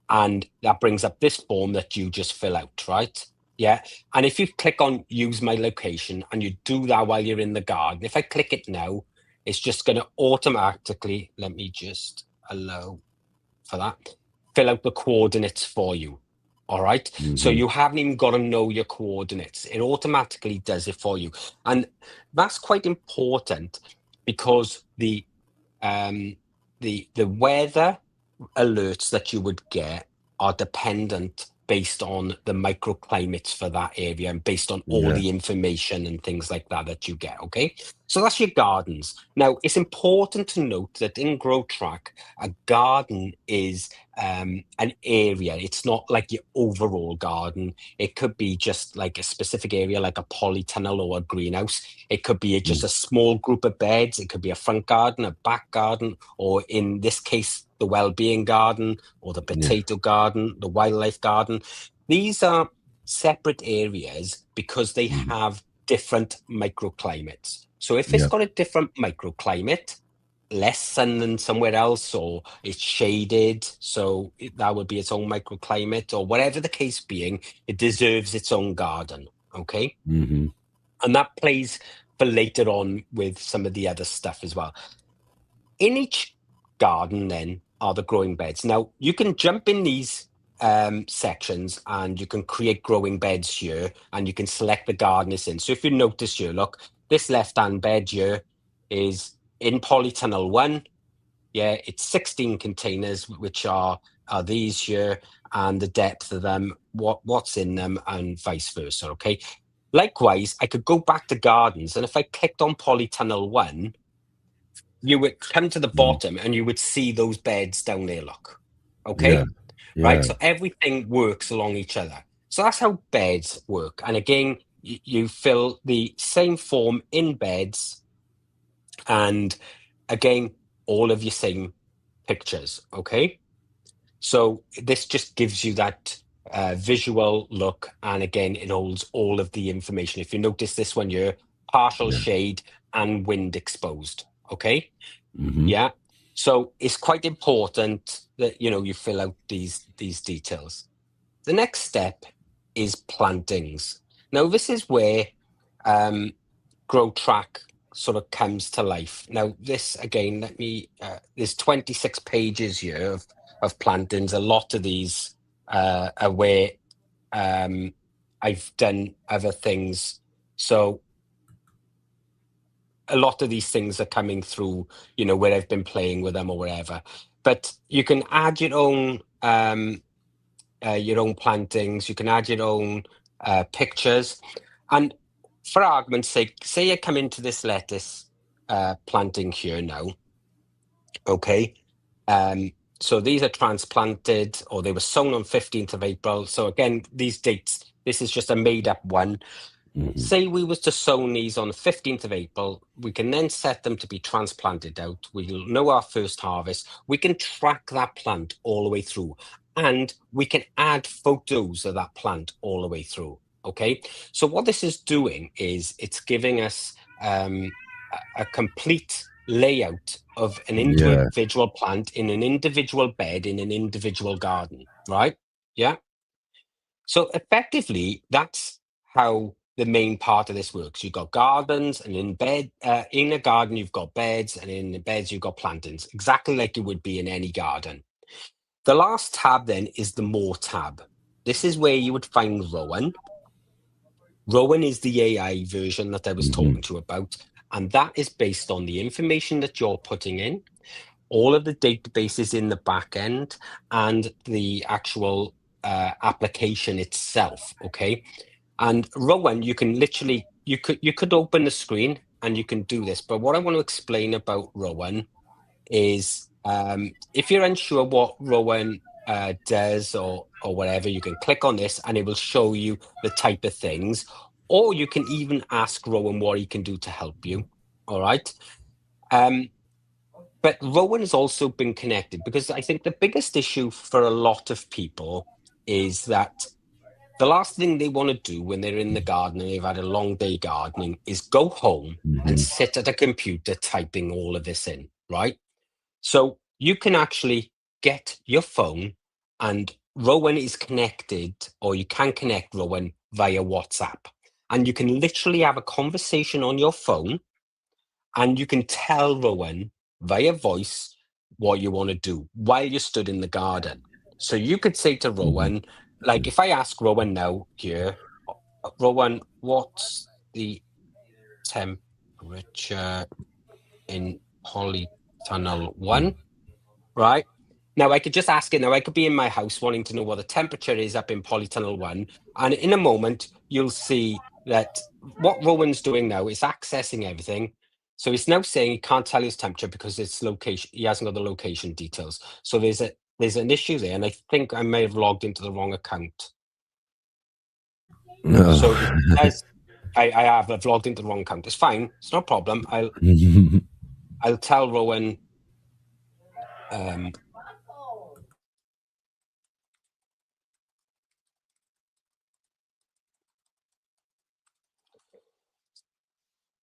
and that brings up this form that you just fill out, right? Yeah. And if you click on use my location and you do that while you're in the garden, if I click it now, it's just going to automatically, let me just allow for that, fill out the coordinates for you. All right. So you haven't even got to know your coordinates. It automatically does it for you. And that's quite important because the weather alerts that you would get are dependent based on the microclimates for that area and based on all the information and things like that you get, okay? So that's your gardens. Now, it's important to note that in GrowTrack, a garden is an area. It's not like your overall garden. It could be just like a specific area, like a polytunnel or a greenhouse. It could be just a small group of beds. It could be a front garden, a back garden, or in this case, the well-being garden or the potato garden, the wildlife garden. These are separate areas because they have different microclimates. So if it's got a different microclimate, less sun than somewhere else, or it's shaded, so that would be its own microclimate, or whatever the case being, it deserves its own garden, okay? And that plays for later on with some of the other stuff as well. In each garden then are the growing beds. Now you can jump in these sections and you can create growing beds here and you can select the garden it's in. So if you notice here, look, this left-hand bed here is in polytunnel 1. Yeah, it's 16 containers, which are these here, and the depth of them, what's in them, and vice versa, okay? Likewise, I could go back to gardens, and if I clicked on polytunnel 1, you would come to the bottom and you would see those beds down there, look. Okay? Right? So everything works along each other. So that's how beds work. And again, you fill the same form in beds and again, all of your same pictures. Okay? So this just gives you that visual look. And again, it holds all of the information. If you notice this one here, partial shade and wind exposed. Okay. Yeah. So it's quite important that, you fill out these details. The next step is plantings. Now, this is where GrowTrack sort of comes to life. Now, this again, there's 26 pages here of plantings. A lot of these are where I've done other things. So a lot of these things are coming through, where I've been playing with them or wherever. But you can add your own plantings. You can add your own pictures. And for argument's sake, say I come into this lettuce planting here now. Okay. So these are transplanted, or they were sown on 15th of April. So again, these dates, this is just a made up one. Say we was to sow these on the 15th of April, we can then set them to be transplanted out. We'll know our first harvest. We can track that plant all the way through, and we can add photos of that plant all the way through. Okay, so what this is doing is it's giving us a complete layout of an individual plant in an individual bed in an individual garden, right? Yeah. So effectively, that's how the main part of this works. You've got gardens, and in a garden you've got beds, and in the beds you've got plantings, exactly like it would be in any garden. The last tab then is the More tab. This is where you would find Rowan. Rowan is the AI version that I was talking to you about, and that is based on the information that you're putting in, all of the databases in the back end, and the actual application itself. Okay, and Rowan, you can literally you could open the screen and you can do this. But what I want to explain about Rowan is if you're unsure what Rowan does or whatever, you can click on this and it will show you the type of things, or you can even ask Rowan what he can do to help you. All right. But Rowan has also been connected, because I think the biggest issue for a lot of people is that the last thing they want to do when they're in the garden and they've had a long day gardening is go home and sit at a computer typing all of this in, right? So you can actually get your phone, and Rowan is connected, or you can connect Rowan via WhatsApp. And you can literally have a conversation on your phone, and you can tell Rowan via voice what you want to do while you're stood in the garden. So you could say to Rowan, like if I ask Rowan now here, Rowan, what's the temperature in polytunnel 1? Right? Now I could just ask it. Now I could be in my house wanting to know what the temperature is up in polytunnel 1. And in a moment, you'll see that what Rowan's doing now is accessing everything. So it's now saying he can't tell his temperature because it's location. He hasn't got the location details. So there's an issue there, and I think I may have logged into the wrong account. No. So it says I've logged into the wrong account. It's fine. It's no problem. I'll tell Rowan.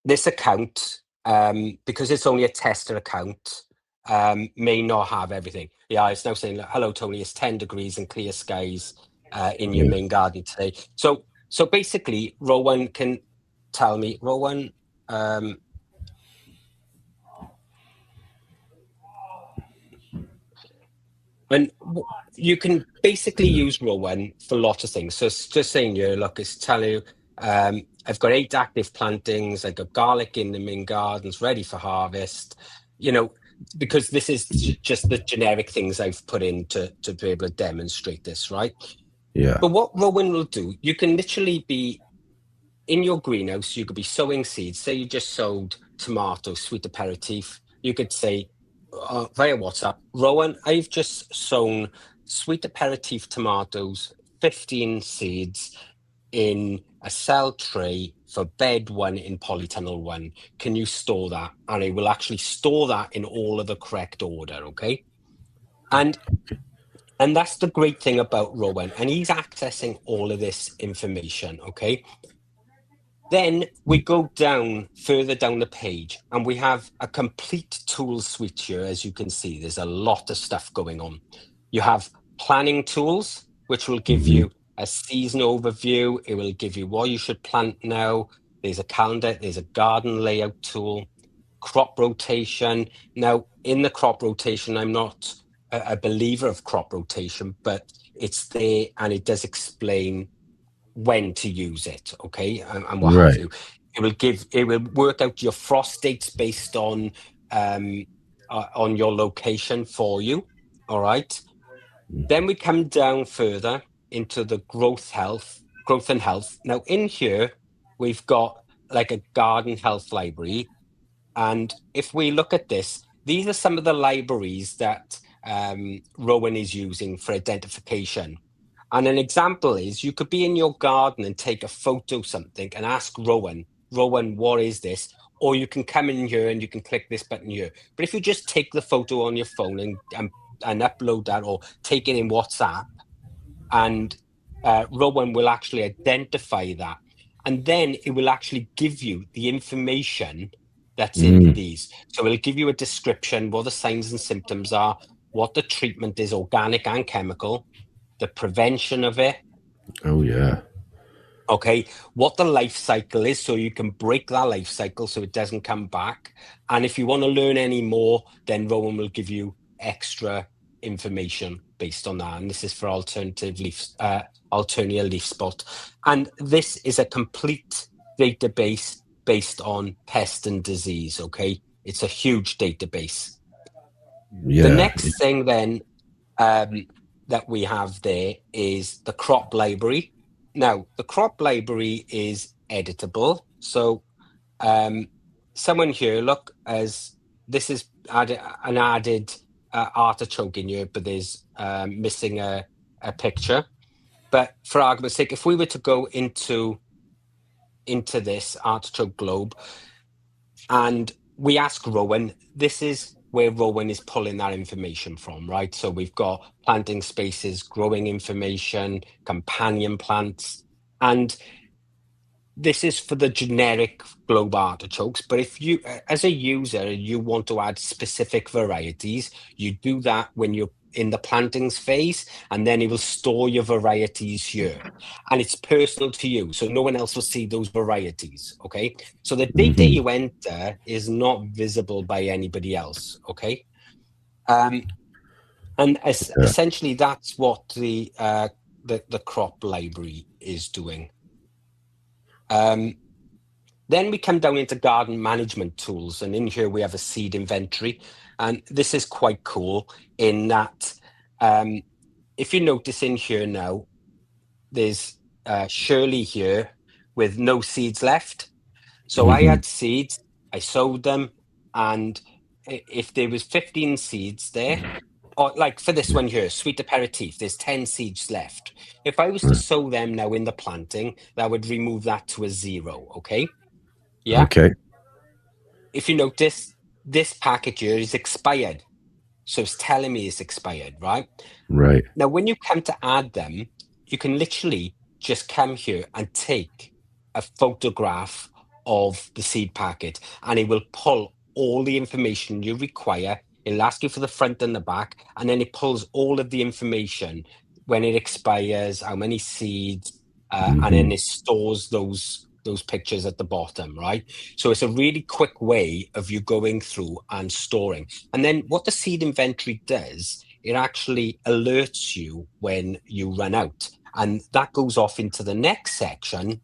This account, because it's only a tester account, may not have everything. Yeah, it's now saying, hello, Tony, it's 10 degrees and clear skies in your main garden today. So basically, Rowan can tell me, Rowan, and you can basically use Rowan for lots of things. So it's just saying here, look, it's telling you, I've got 8 active plantings. I've got garlic in the main gardens ready for harvest. You know, because this is just the generic things I've put in to be able to demonstrate this, right? Yeah. But what Rowan will do, you can literally be in your greenhouse, you could be sowing seeds. Say you just sowed tomato, sweet aperitif. You could say via WhatsApp, Rowan, I've just sown sweet aperitif tomatoes, 15 seeds in a cell tray for bed 1 in polytunnel 1. Can you store that? And it will actually store that in all of the correct order, okay? And that's the great thing about Rowan. And he's accessing all of this information, okay? Then we go down further down the page, and we have a complete tool suite here. As you can see, there's a lot of stuff going on. You have planning tools, which will give you a season overview. It will give you what you should plant now. There's a calendar, there's a garden layout tool, crop rotation. Now, in the crop rotation, I'm not a believer of crop rotation, but it's there, and it does explain when to use it, okay, and what have you. It will work out your frost dates based on your location for you. All right. Then we come down further into the growth and health. Now in here we've got like a garden health library, and if we look at this, these are some of the libraries that Rowan is using for identification. And an example is you could be in your garden and take a photo of something and ask Rowan, what is this? Or you can come in here and you can click this button here. But if you just take the photo on your phone and upload that, or take it in WhatsApp, and Rowan will actually identify that. And then it will actually give you the information that's in these. So it'll give you a description, what the signs and symptoms are, what the treatment is, organic and chemical, the prevention of it, Oh yeah. okay, what the life cycle is, so you can break that life cycle so it doesn't come back. And if you want to learn any more, then Rowan will give you extra information based on that. And this is for alternative Alternia leaf spot. And this is a complete database based on pest and disease, okay? It's a huge database. Yeah. The next thing then that we have there is the crop library. Now, the crop library is editable. So someone here, look, as this is an added artichoke in here, but there's missing a picture. But for argument's sake, if we were to go into this artichoke globe and we ask Rowan, this is where Rowan is pulling that information from, right? So we've got planting spaces, growing information, companion plants, and this is for the generic globe artichokes. But if you, as a user, you want to add specific varieties, you do that when you're in the plantings phase, and then it will store your varieties here. And it's personal to you, so no one else will see those varieties, okay? So the data you enter is not visible by anybody else, okay? And essentially, that's what the crop library is doing. Then we come down into garden management tools, and in here we have a seed inventory, and this is quite cool in that if you notice in here now, there's Shirley here with no seeds left. So I had seeds, I sowed them, and if there was 15 seeds there, or like for this one here, sweet aperitif, there's 10 seeds left. If I was to sow them now in the planting, that would remove that to a 0, okay? Yeah. Okay. If you notice, this packet here is expired. So it's telling me it's expired, right? Right. Now, when you come to add them, you can literally just come here and take a photograph of the seed packet, and it will pull all the information you require. It'll ask you for the front and the back, and then it pulls all of the information when it expires, how many seeds, and then it stores those pictures at the bottom, right? So it's a really quick way of you going through and storing. And then what the seed inventory does, it actually alerts you when you run out. And that goes off into the next section.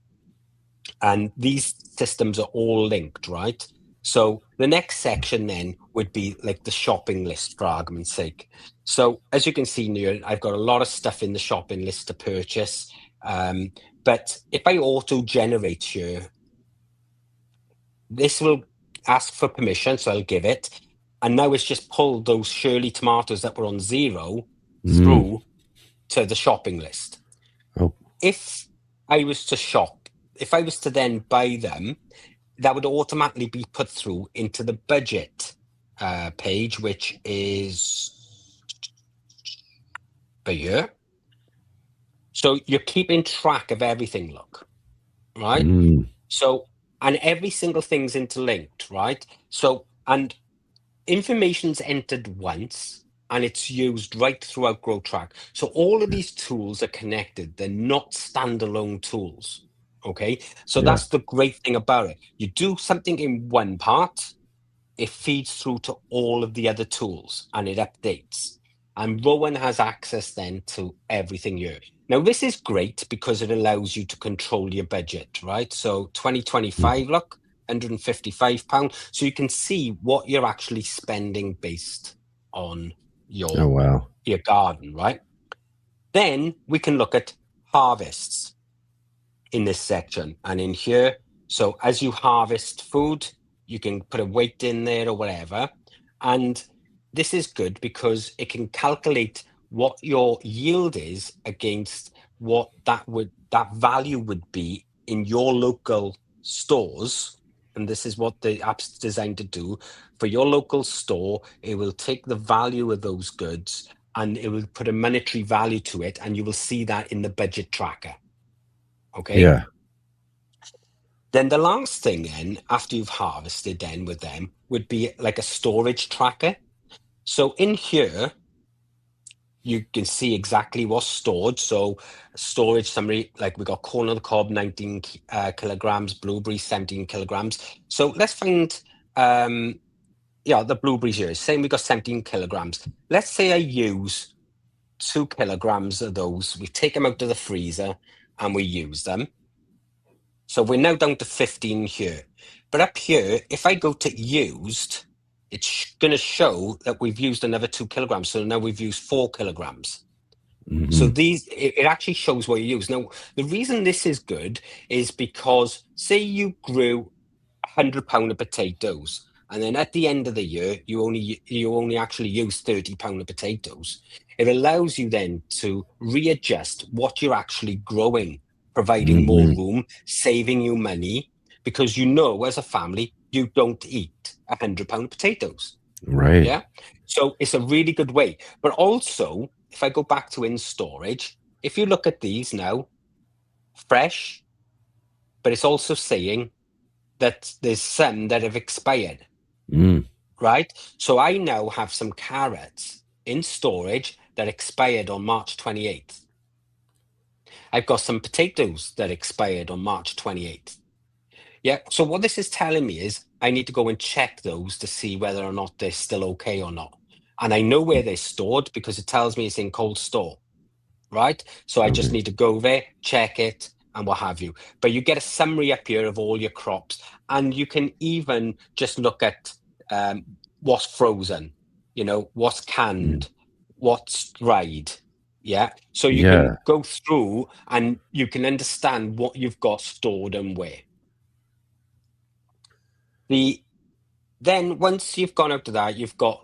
And these systems are all linked, right? So the next section then would be like the shopping list, for argument's sake. So as you can see here, I've got a lot of stuff in the shopping list to purchase. But if I auto-generate here, this will ask for permission, so I'll give it. And now it's just pulled those Shirley tomatoes that were on 0 through to the shopping list. Oh. If I was to then buy them, that would automatically be put through into the budget page, which is here. So you're keeping track of everything, look, right? So, and every single thing's interlinked, right? So, and information's entered once and it's used right throughout GrowTrack. So all of these tools are connected. They're not standalone tools, okay? So that's the great thing about it. You do something in one part, it feeds through to all of the other tools and it updates. And Rowan has access then to everything here. Now, this is great because it allows you to control your budget, right? So 2025, look, £155. So you can see what you're actually spending based on your garden, right? Then we can look at harvests in this section and in here. So as you harvest food, you can put a weight in there or whatever. And this is good because it can calculate what your yield is against what that value would be in your local stores. And this is what the app's designed to do. For your local store, it will take the value of those goods and it will put a monetary value to it, and you will see that in the budget tracker. Okay. Yeah. Then the last thing then, after you've harvested then with them, would be like a storage tracker. So in here, you can see exactly what's stored. So storage summary, like we got corn on the cob, 19 kilograms, blueberries, 17 kilograms. So let's find, the blueberries here. Saying we got 17 kilograms. Let's say I use 2 kilograms of those. We take them out of the freezer and we use them. So we're now down to 15 here. But up here, if I go to used, it's going to show that we've used another 2 kilograms. So now we've used 4 kilograms. Mhm. So it actually shows what you use. Now, the reason this is good is because say you grew £100 of potatoes, and then at the end of the year, you only actually use £30 of potatoes. It allows you then to readjust what you're actually growing, providing more room, saving you money, because you know as a family, you don't eat £100 potatoes. Right. Yeah. So it's a really good way. But also, if I go back to in storage, if you look at these now, fresh, but it's also saying that there's some that have expired. Right? So I now have some carrots in storage that expired on March 28th. I've got some potatoes that expired on March 28th. Yeah. So what this is telling me is I need to go and check those to see whether or not they're still okay or not. And I know where they're stored because it tells me it's in cold store. Right? So I just need to go there, check it, and what have you. But you get a summary up here of all your crops, and you can even just look at what's frozen, what's canned, what's dried. Yeah. So you can go through and you can understand what you've got stored and where. Then once you've gone out to that, you've got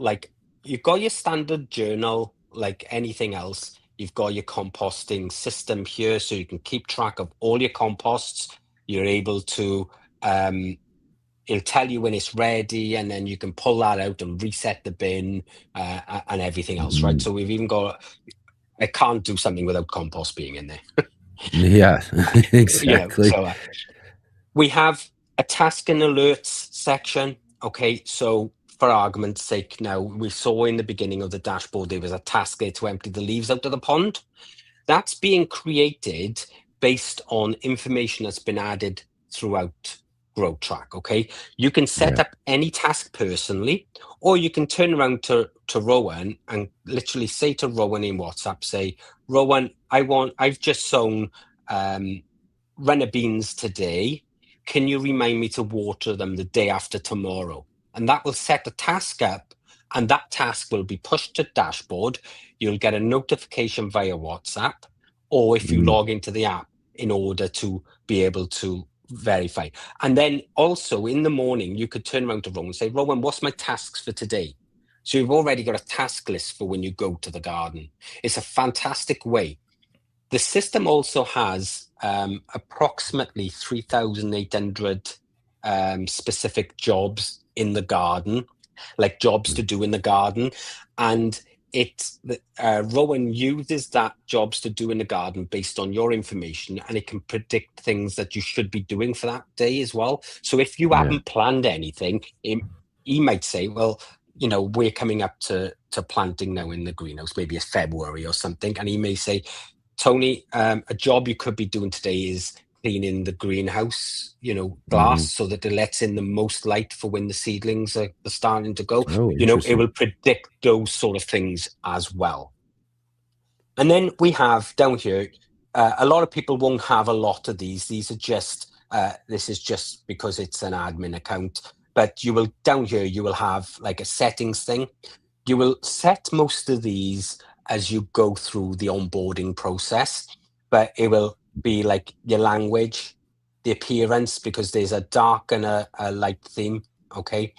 your standard journal, like anything else. You've got your composting system here, so you can keep track of all your composts. You're able to, it'll tell you when it's ready, and then you can pull that out and reset the bin and everything else, right? So we've even got, I can't do something without compost being in there. Yeah, exactly. So we have a task and alerts section. Okay, so for argument's sake, now we saw in the beginning of the dashboard, there was a task there to empty the leaves out of the pond. That's being created based on information that's been added throughout GrowTrack. Okay, you can set up any task personally, or you can turn around to Rowan and literally say to Rowan in WhatsApp, say, Rowan, I've just sown runner beans today. Can you remind me to water them the day after tomorrow? And that will set a task up, and that task will be pushed to dashboard. You'll get a notification via WhatsApp, or if you log into the app in order to be able to verify. And then also in the morning, you could turn around to Rowan and say, Rowan, what's my tasks for today? So you've already got a task list for when you go to the garden. It's a fantastic way. The system also has approximately 3,800 specific jobs in the garden, like jobs to do in the garden. And Rowan uses that jobs to do in the garden based on your information, and it can predict things that you should be doing for that day as well. So if you haven't planned anything, he might say, well, we're coming up to planting now in the greenhouse, maybe it's February or something. And he may say, Tony, a job you could be doing today is cleaning the greenhouse, glass, so that it lets in the most light for when the seedlings are starting to go. It will predict those sort of things as well. And then we have down here, a lot of people won't have a lot of these. These are just, this is just because it's an admin account. But down here, you will have like a settings thing. You will set most of these as you go through the onboarding process, but it will be like your language, the appearance, because there's a dark and a light theme. Okay.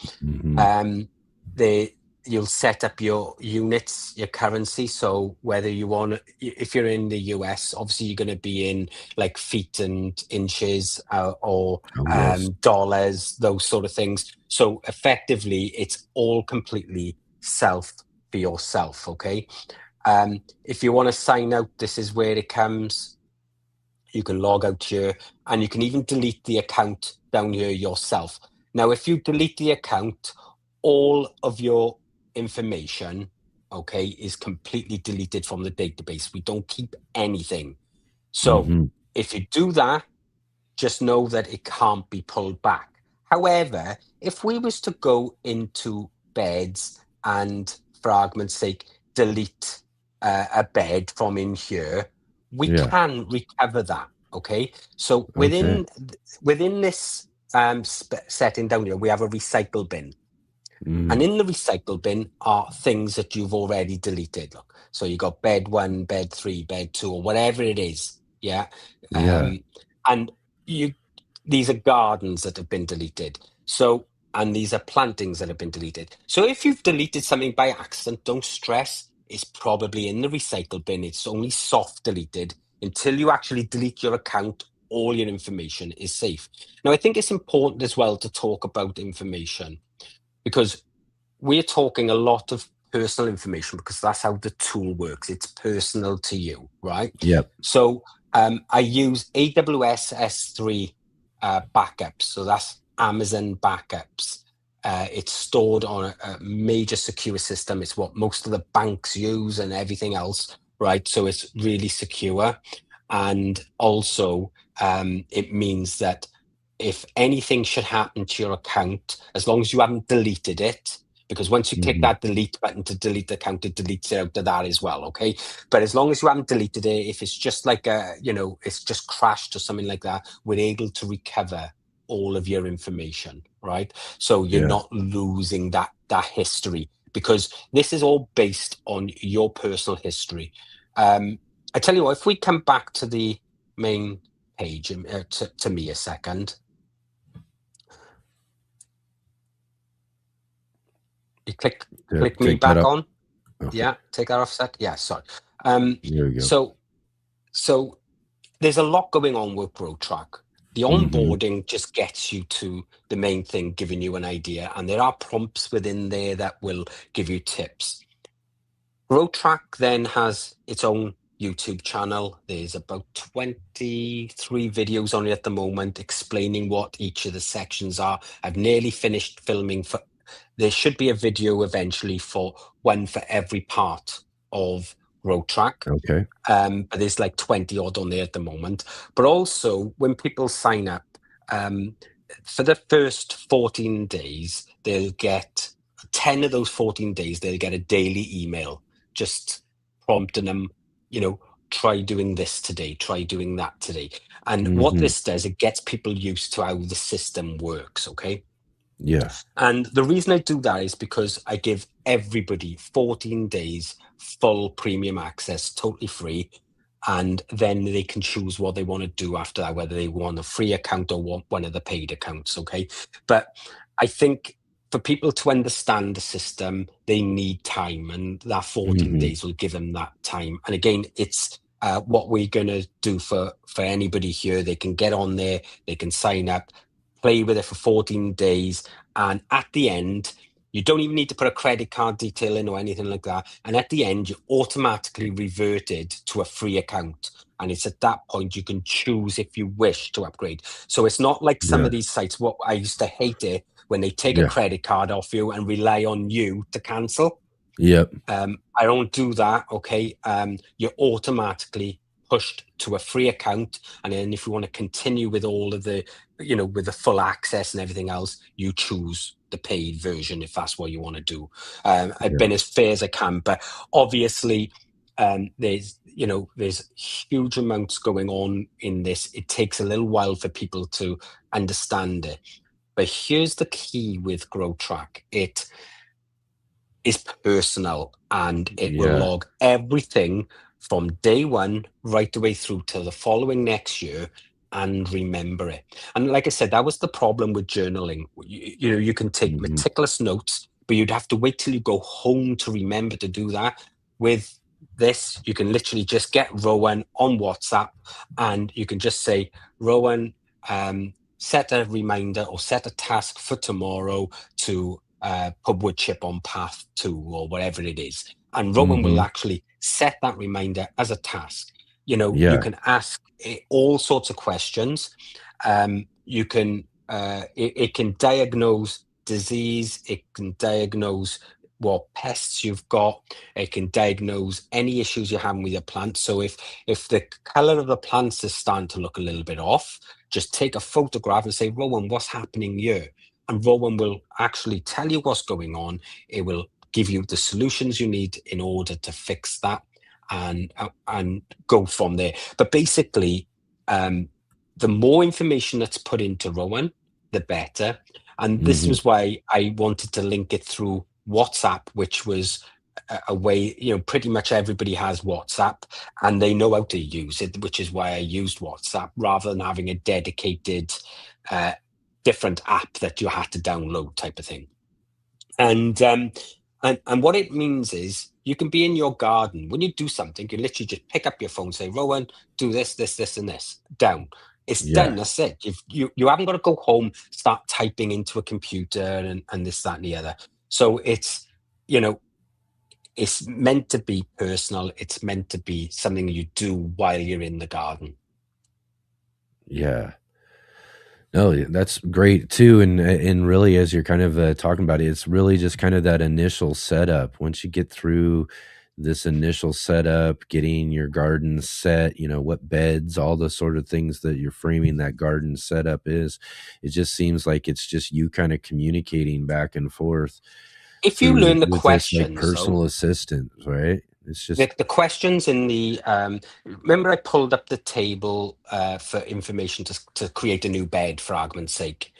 you'll set up your units, your currency. So whether you want, if you're in the US, obviously you're going to be in like feet and inches or yes. dollars, those sort of things. So effectively, it's all completely self for yourself. Okay. If you want to sign out, this is where it comes. You can log out here, and you can even delete the account down here yourself. Now, if you delete the account, all of your information, okay, is completely deleted from the database. We don't keep anything. So Hmm. if you do that, just know that it can't be pulled back. However, if we was to go into beds and, for argument's sake, delete a bed from in here, we Yeah. can recover that. Okay, so Okay. within this setting down here, we have a recycle bin. And Mm. in the recycle bin are things that you've already deleted. Look, so you got bed 1, bed 3, bed 2, or whatever it is. Yeah. Yeah. And you, these are gardens that have been deleted. So, and these are plantings that have been deleted. So if you've deleted something by accident, don't stress. It's probably in the recycle bin. It's only soft deleted. Until you actually delete your account, all your information is safe. Now, I think it's important as well to talk about information, because we're talking a lot of personal information because that's how the tool works. It's personal to you, right? Yep. So I use AWS S3 backups. So that's Amazon backups. It's stored on a major secure system. It's what most of the banks use and everything else, right? So it's really secure. And also, it means that if anything should happen to your account, as long as you haven't deleted it, because once you click Hmm. that delete button to delete the account, it deletes it out of that as well, okay? But as long as you haven't deleted it, if it's just like it's just crashed or something like that, we're able to recover all of your information, right? So you're Yeah. not losing that history, because this is all based on your personal history. I tell you what, if we come back to the main page, to me a second. You click me Take that back up. on. Okay. Yeah, take that off sec. Yeah, sorry. There we go. So there's a lot going on with GrowTrack. The Hmm. onboarding just gets you to the main thing, giving you an idea, and there are prompts within there that will give you tips. GrowTrack then has its own YouTube channel. There's about 23 videos on it at the moment explaining what each of the sections are. I've nearly finished filming for. There should be a video eventually for one for every part of GrowTrack. Okay. But there's like 20 odd on there at the moment. But also, when people sign up, for the first 14 days, they'll get 10 of those 14 days, they'll get a daily email just prompting them, try doing this today, try doing that today. And what Hmm. this does, it gets people used to how the system works, okay? Yeah. And the reason I do that is because I give everybody 14 days full premium access, totally free. And then they can choose what they want to do after that, whether they want a free account or want one of the paid accounts. Okay. But I think for people to understand the system, they need time, and that 14 Hmm. days will give them that time. And again, it's what we're going to do for anybody here. They can get on there, they can sign up, play with it for 14 days. And at the end, you don't even need to put a credit card detail in or anything like that. And at the end, you automatically reverted to a free account. And it's at that point you can choose if you wish to upgrade. So it's not like some Yeah. of these sites, what I used to hate it, when they take a Yeah. credit card off you and rely on you to cancel. Yep. I don't do that, okay? You're automatically pushed to a free account. And then if you want to continue with all of the, with the full access and everything else, you choose the paid version if that's what you want to do. I've Yeah. been as fair as I can, but obviously there's huge amounts going on in this. It takes a little while for people to understand it. But here's the key with GrowTrack. It is personal, and it will Yeah. log everything from day one right the way through to the following next year and remember it. And like I said, that was the problem with journaling. You can take Hmm. meticulous notes, but you'd have to wait till you go home to remember to do that. With this, you can literally just get Rowan on WhatsApp, and you can just say, Rowan, set a reminder or set a task for tomorrow to put wood chip on path 2 or whatever it is. And Rowan will actually set that reminder as a task. You know, you Yeah. can ask all sorts of questions. You can, it can diagnose disease. It can diagnose what pests you've got. It can diagnose any issues you're having with your plant. So if the color of the plants is starting to look a little bit off, just take a photograph and say, Rowan, what's happening here? And Rowan will actually tell you what's going on. It will give you the solutions you need in order to fix that, and go from there. But basically, the more information that's put into Rowan, the better. And this was why I wanted to link it through WhatsApp, which was a way, you know, pretty much everybody has WhatsApp and they know how to use it, which is why I used WhatsApp rather than having a dedicated different app that you had to download type of thing. And what it means is you can be in your garden. When you do something, you literally just pick up your phone, say, Rowan, do this, this, this, and this. Down. It's done. That's it. You haven't got to go home, start typing into a computer and this, that, and the other. So it's, you know, it's meant to be personal. It's meant to be something you do while you're in the garden. Yeah. No, that's great too. And really, as you're kind of talking about it, it's really just kind of that initial setup. Once you get through this initial setup, getting your garden set, you know, what beds, all the sort of things that you're framing that garden setup is, it just seems like it's just you kind of communicating back and forth. If you learn the with this like questions, personal assistant, right? It's just the questions in the remember I pulled up the table for information to create a new bed, for argument's sake.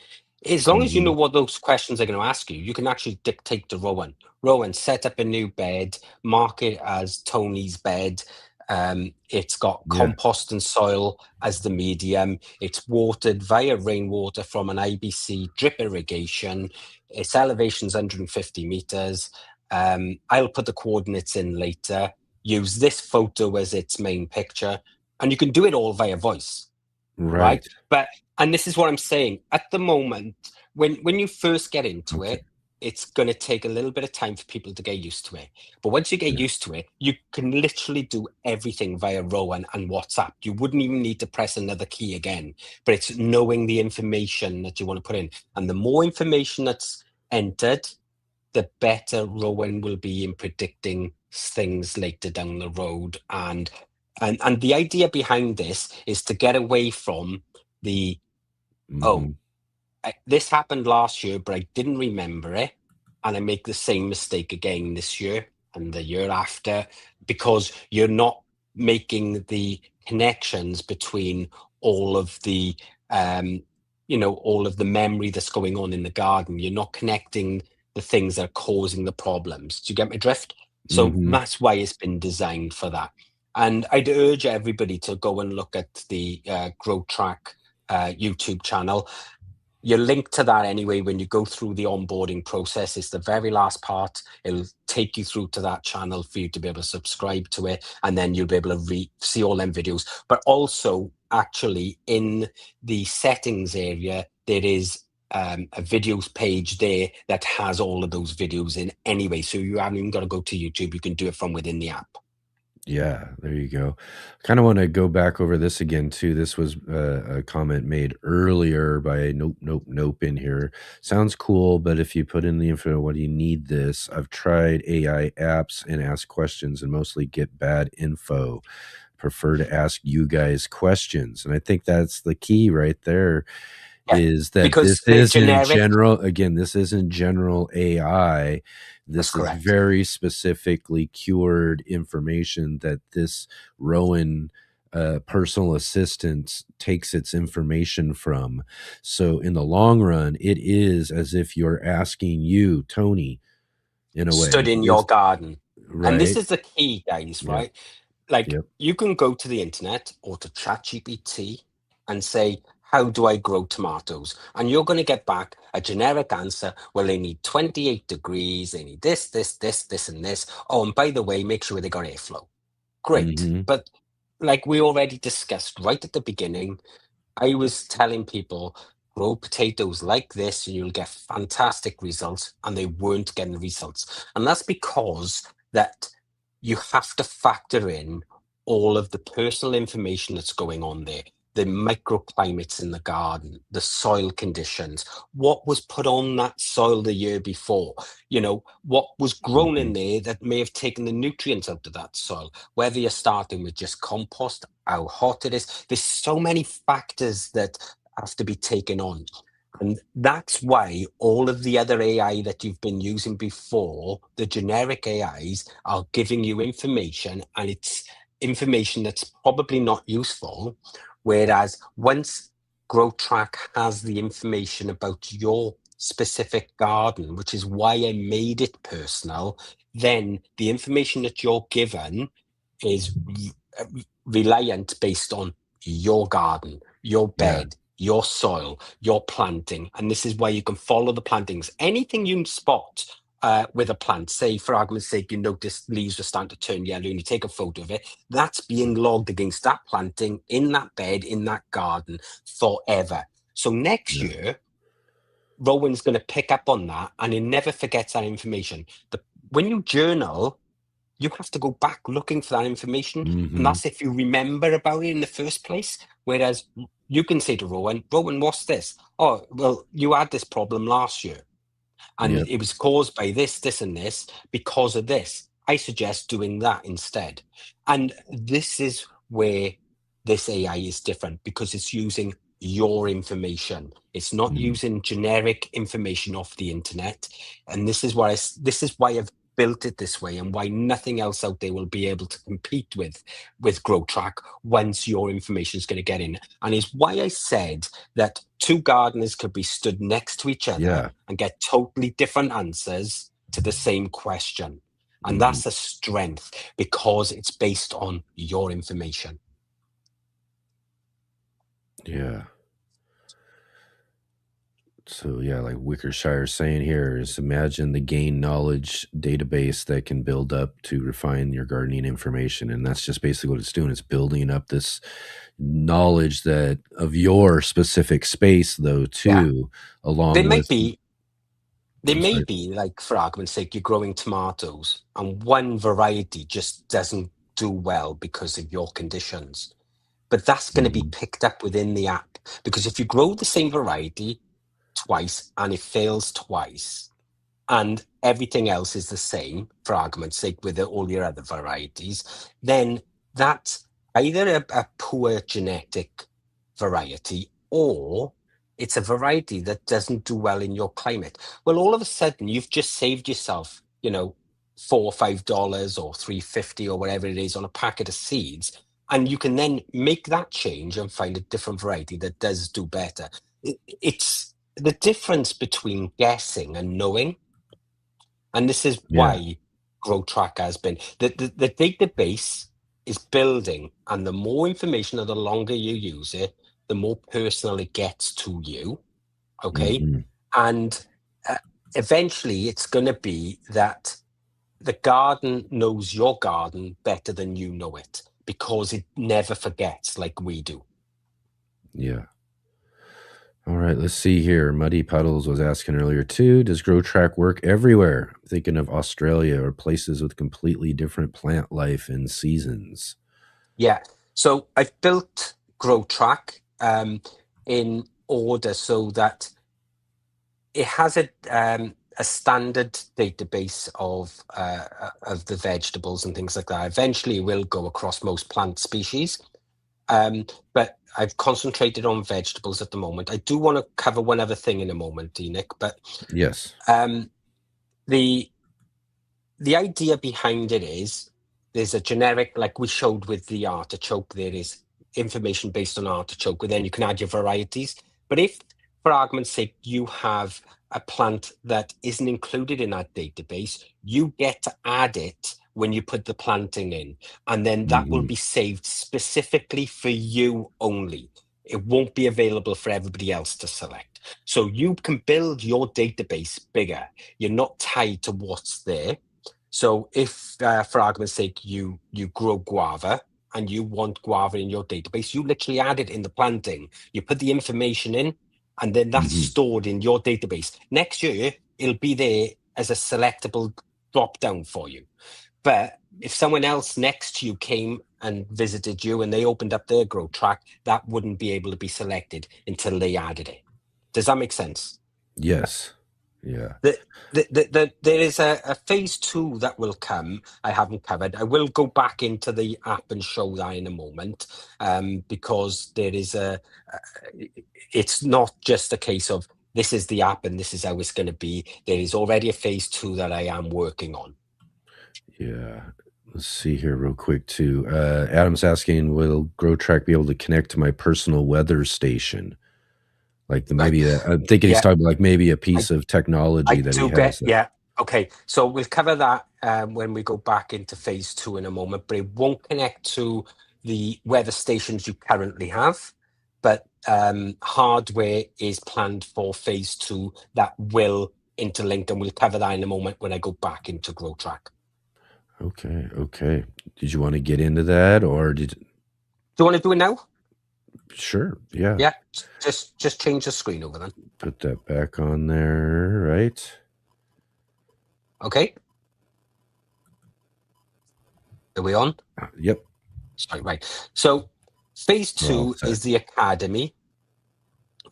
As long as you know what those questions are going to ask you, you can actually dictate to Rowan. Rowan, set up a new bed, mark it as Tony's bed. It's got compost and soil as the medium. It's watered via rainwater from an IBC drip irrigation. Its elevation's 150 meters. I'll put the coordinates in later. Use this photo as its main picture, and you can do it all via voice, right? And this is what I'm saying. At the moment, when you first get into it, it's going to take a little bit of time for people to get used to it. But once you get used to it, you can literally do everything via Rowan and WhatsApp. You wouldn't even need to press another key again. But it's knowing the information that you want to put in. And the more information that's entered, the better Rowan will be in predicting things later down the road. And the idea behind this is to get away from the this happened last year, but I didn't remember it, and I make the same mistake again this year and the year after, because you're not making the connections between all of the all of the memory that's going on in the garden. You're not connecting the things that are causing the problems. Do you get my drift? So that's why it's been designed for that. And I'd urge everybody to go and look at the GrowTrack YouTube channel. You're linked to that anyway when you go through the onboarding process. It's the very last part. It'll take you through to that channel for you to be able to subscribe to it, and then you'll be able to see all them videos. But also, actually, in the settings area, there is a videos page there that has all of those videos in anyway. So you haven't even got to go to YouTube. You can do it from within the app. Yeah, there you go. Kind of want to go back over this again too. This was a comment made earlier by Nope in here. Sounds cool, but if you put in the info, what do you need this? I've tried AI apps and ask questions and mostly get bad info. Prefer to ask you guys questions. And I think that's the key right there. Is that because this isn't general, again, this isn't general AI. This is very specifically cured information that this Rowan personal assistant takes its information from. So in the long run, it is as if you're asking you, Tony, in a way. Stood in your garden. Right. And this is the key, guys, right? Like you can go to the internet or to ChatGPT and say, how do I grow tomatoes? And you're going to get back a generic answer. Well, they need 28 degrees. They need this, and this. Oh, and by the way, make sure they got airflow. Great. Mm-hmm. But like we already discussed right at the beginning, I was telling people, grow potatoes like this and you'll get fantastic results, and they weren't getting results. And that's because that you have to factor in all of the personal information that's going on there, the microclimates in the garden, the soil conditions, what was put on that soil the year before, what was grown in there that may have taken the nutrients out of that soil, whether you're starting with just compost, how hot it is. There's so many factors that have to be taken on. And that's why all of the other AI that you've been using before, the generic AIs, are giving you information, and it's information that's probably not useful. Whereas once GrowTrack has the information about your specific garden, which is why I made it personal, then the information that you're given is reliant based on your garden, your bed, your soil, your planting. And this is where you can follow the plantings. Anything you spot with a plant, say for argument's sake, you notice leaves are starting to turn yellow and you take a photo of it, that's being logged against that planting in that bed, in that garden forever. So next year, Rowan's going to pick up on that and he never forgets that information. When you journal, you have to go back looking for that information. And that's if you remember about it in the first place. Whereas you can say to Rowan, what's this? Oh, well, you had this problem last year. And it was caused by this, and this, because of this. I suggest doing that instead. And this is where this AI is different, because it's using your information. It's not using generic information off the internet. And this is why I've built it this way, and why nothing else out there will be able to compete with GrowTrack once your information is going to get in. And is why I said that two gardeners could be stood next to each other and get totally different answers to the same question. And that's a strength, because it's based on your information. Yeah. So like Wickershire's saying here is, imagine the gain knowledge database that can build up to refine your gardening information. And that's just basically what it's doing. It's building up this knowledge that of your specific space, though, too, along There with... may be, like, for argument's sake, you're growing tomatoes and one variety just doesn't do well because of your conditions. But that's going to be picked up within the app, because if you grow the same variety twice and it fails twice and everything else is the same, for argument's sake, with all your other varieties, then that's either a poor genetic variety, or it's a variety that doesn't do well in your climate. Well, all of a sudden you've just saved yourself, $4 or $5 or $3.50 or whatever it is on a packet of seeds. And you can then make that change and find a different variety that does do better. It's the difference between guessing and knowing. And this is why GrowTrack has been. The database is building, and the more information and the longer you use it, the more personal it gets to you. Okay. And eventually it's going to be that the garden knows your garden better than you know it, because it never forgets like we do. Yeah. All right, let's see here. Muddy Puddles was asking earlier too, does GrowTrack work everywhere? I'm thinking of Australia or places with completely different plant life and seasons. Yeah. So I've built GrowTrack in order so that it has a standard database of the vegetables and things like that. Eventually it will go across most plant species. But I've concentrated on vegetables at the moment. I do want to cover one other thing in a moment, Enoch, but yes, the idea behind it is there's a generic, like we showed with the artichoke, there is information based on artichoke, but then you can add your varieties. But if, for argument's sake, you have a plant that isn't included in that database, you get to add it when you put the planting in, and then that will be saved specifically for you only. it won't be available for everybody else to select. So you can build your database bigger. You're not tied to what's there. So if, for argument's sake, you grow guava and you want guava in your database, you literally add it in the planting. You put the information in, and then that's stored in your database. Next year, it'll be there as a selectable drop down for you. But if someone else next to you came and visited you and they opened up their GrowTrack, that wouldn't be able to be selected until they added it. Does that make sense? Yes. Yeah. There is a phase 2 that will come. I haven't covered. I will go back into the app and show that in a moment, because there is it's not just a case of this is the app and this is how it's going to be. There is already a phase 2 that I am working on. Yeah. Let's see here real quick too. Adam's asking, will GrowTrack be able to connect to my personal weather station? Like maybe I'm thinking he's talking like maybe a piece of technology that he has. Yeah. Okay. So we'll cover that when we go back into phase 2 in a moment, but it won't connect to the weather stations you currently have. But hardware is planned for phase 2 that will interlink, and we'll cover that in a moment when I go back into GrowTrack. Okay. Did you want to get into that, or do you want to do it now? Sure. Yeah. Yeah. Just change the screen over then. Put that back on there, right? Okay. Are we on? Yep. Sorry, right. So phase 2 is the academy.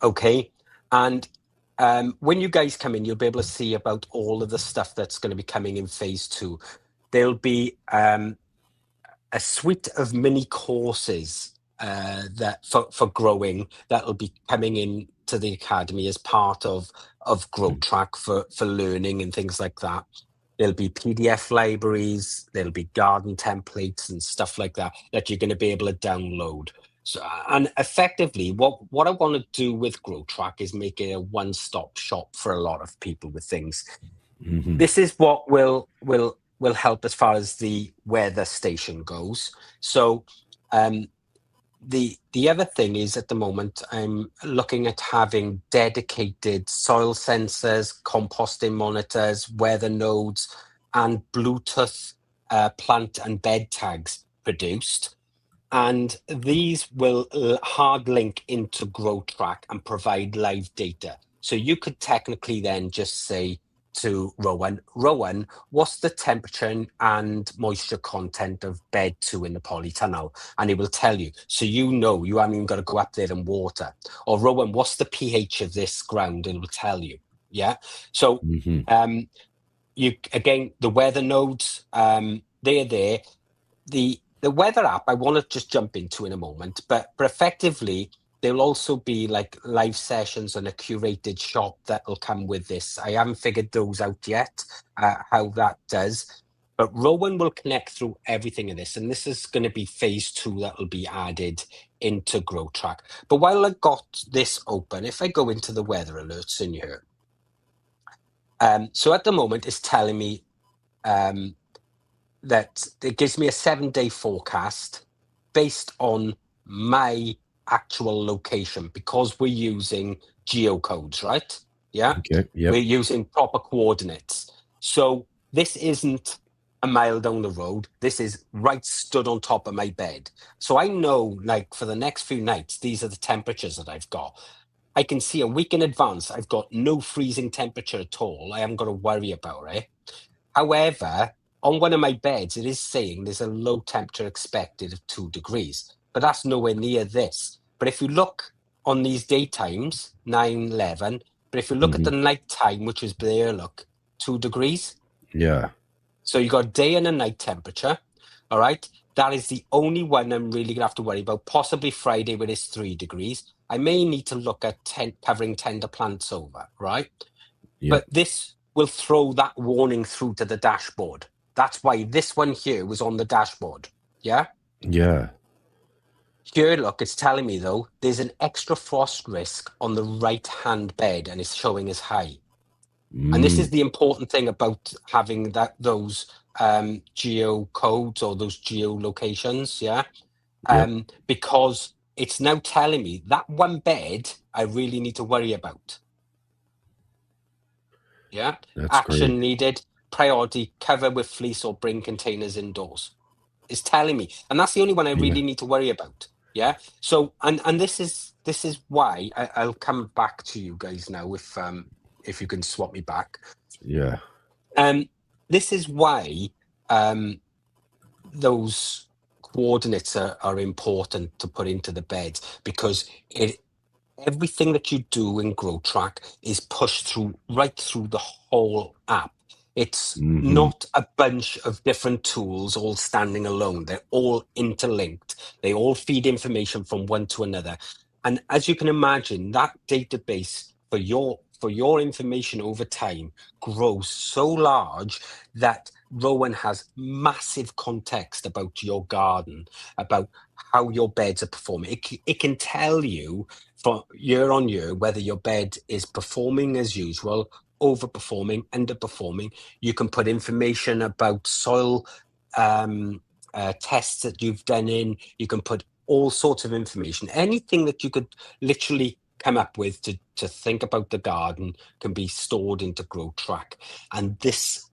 Okay. And when you guys come in, you'll be able to see about all of the stuff that's going to be coming in phase 2. There'll be a suite of mini courses that for growing that'll be coming in to the academy as part of GrowTrack for learning and things like that. There'll be PDF libraries, there'll be garden templates and stuff like that you're going to be able to download. So, and effectively, what I want to do with GrowTrack is make it a one-stop shop for a lot of people with things. This is what will help as far as the weather station goes. So the other thing is, at the moment, I'm looking at having dedicated soil sensors, composting monitors, weather nodes, and Bluetooth plant and bed tags produced. And these will hard link into GrowTrack and provide live data. So you could technically then just say to Rowan, what's the temperature and moisture content of bed 2 in the polytunnel? And it will tell you. So you haven't even got to go up there and water. Or Rowan, what's the pH of this ground? It will tell you. Yeah. So you again, the weather nodes, they're there. The weather app I want to just jump into in a moment, but effectively there'll also be like live sessions and a curated shop that will come with this. I haven't figured those out yet, how that does, but Rowan will connect through everything in this, and this is going to be phase 2 that will be added into GrowTrack. But while I got this open, if I go into the weather alerts in here, so at the moment it's telling me that it gives me a 7-day forecast based on my actual location, because we're using geocodes, right? Yeah. Okay. Yep. We're using proper coordinates. So this isn't a mile down the road. This is right stood on top of my bed. So I know, like, for the next few nights, these are the temperatures that I've got. I can see a week in advance, I've got no freezing temperature at all. I haven't got to worry about it. However, on one of my beds, it is saying there's a low temperature expected of 2 degrees, but that's nowhere near this. But if you look on these daytimes, 9, 11, but if you look at the night time, which is there, look, 2 degrees. Yeah. So you got a day and a night temperature. All right. That is the only one I'm really going to have to worry about. Possibly Friday, when it's 3 degrees. I may need to look at covering tender plants over, right? Yep. But this will throw that warning through to the dashboard. That's why this one here was on the dashboard. Yeah? Yeah. Here, look, it's telling me, though, there's an extra frost risk on the right-hand bed, and it's showing as high. And this is the important thing about having those geo codes or those geolocations, yeah? Because it's now telling me that one bed I really need to worry about. Yeah. That's great. Action needed, priority, cover with fleece or bring containers indoors. It's telling me, and that's the only one I Yeah. really need to worry about. Yeah. So, and this is why I'll come back to you guys now if you can swap me back. Yeah. This is why those coordinates are important to put into the bed, because everything that you do in GrowTrack is pushed right through the whole app. It's Mm-hmm. not a bunch of different tools all standing alone. They're all interlinked. They all feed information from one to another. And as you can imagine, that database for your information over time grows so large that Rowan has massive context about your garden, about how your beds are performing. It can tell you for year on year whether your bed is performing as usual, overperforming, underperforming. You can put information about soil tests that you've done in. You can put all sorts of information. Anything that you could literally come up with to think about the garden can be stored into GrowTrack. And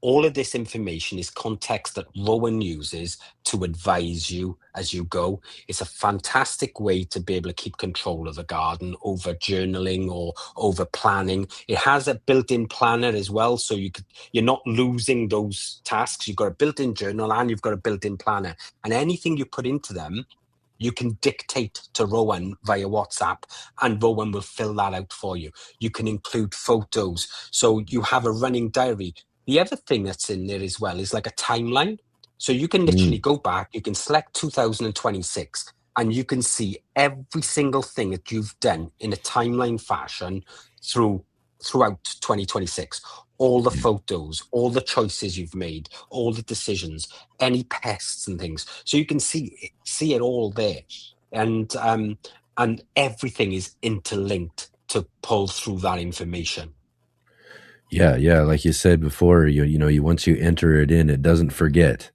all of this information is context that Rowan uses to advise you as you go. It's a fantastic way to be able to keep control of the garden over journaling or over planning. It has a built-in planner as well, so you're not losing those tasks. You've got a built-in journal and you've got a built-in planner. And anything you put into them, you can dictate to Rowan via WhatsApp, and Rowan will fill that out for you. You can include photos, so you have a running diary. The other thing that's in there as well is like a timeline. So you can literally go back, you can select 2026, and you can see every single thing that you've done in a timeline fashion throughout 2026. All the photos, all the choices you've made, all the decisions, any pests and things. So you can see it all there. And everything is interlinked to pull through that information. Yeah, yeah. Like you said before, you once you enter it in, it doesn't forget.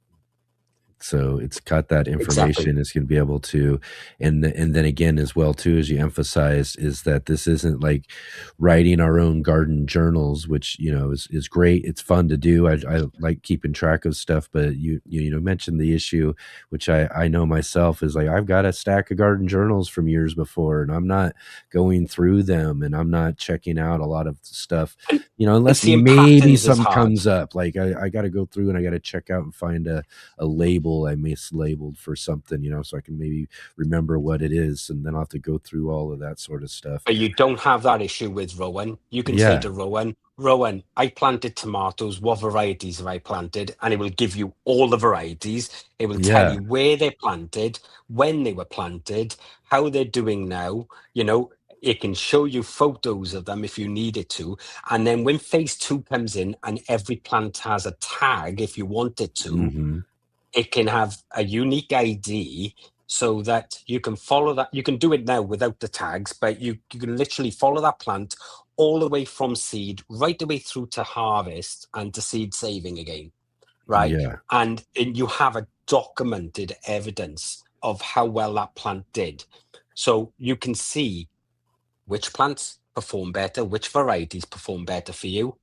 So it's got that Exactly. information. It's going to be able to, and then again as well too, as you emphasized, is that this isn't like writing our own garden journals, which is great. It's fun to do. I like keeping track of stuff, but you mentioned the issue, which I know myself, is like I've got a stack of garden journals from years before, and I'm not going through them, and I'm not checking out a lot of stuff, And unless seeing maybe patterns is something hard. comes up. Like I got to go through and I got to check out and find a label I mislabeled for something, so I can maybe remember what it is, and then I'll have to go through all of that sort of stuff. But you don't have that issue with Rowan. You can say Yeah, to Rowan, I planted tomatoes. What varieties have I planted? And it will give you all the varieties. It will tell yeah, you where they're planted, when they were planted, how they're doing now. It can show you photos of them if you need it to. And then when phase 2 comes in and every plant has a tag, if you want it to, mm-hmm. it can have a unique ID so that you can follow that. You can do it now without the tags, but you can literally follow that plant all the way from seed, right the way through to harvest and to seed saving again, right? Yeah, And you have a documented evidence of how well that plant did. So you can see which plants perform better, which varieties perform better for you,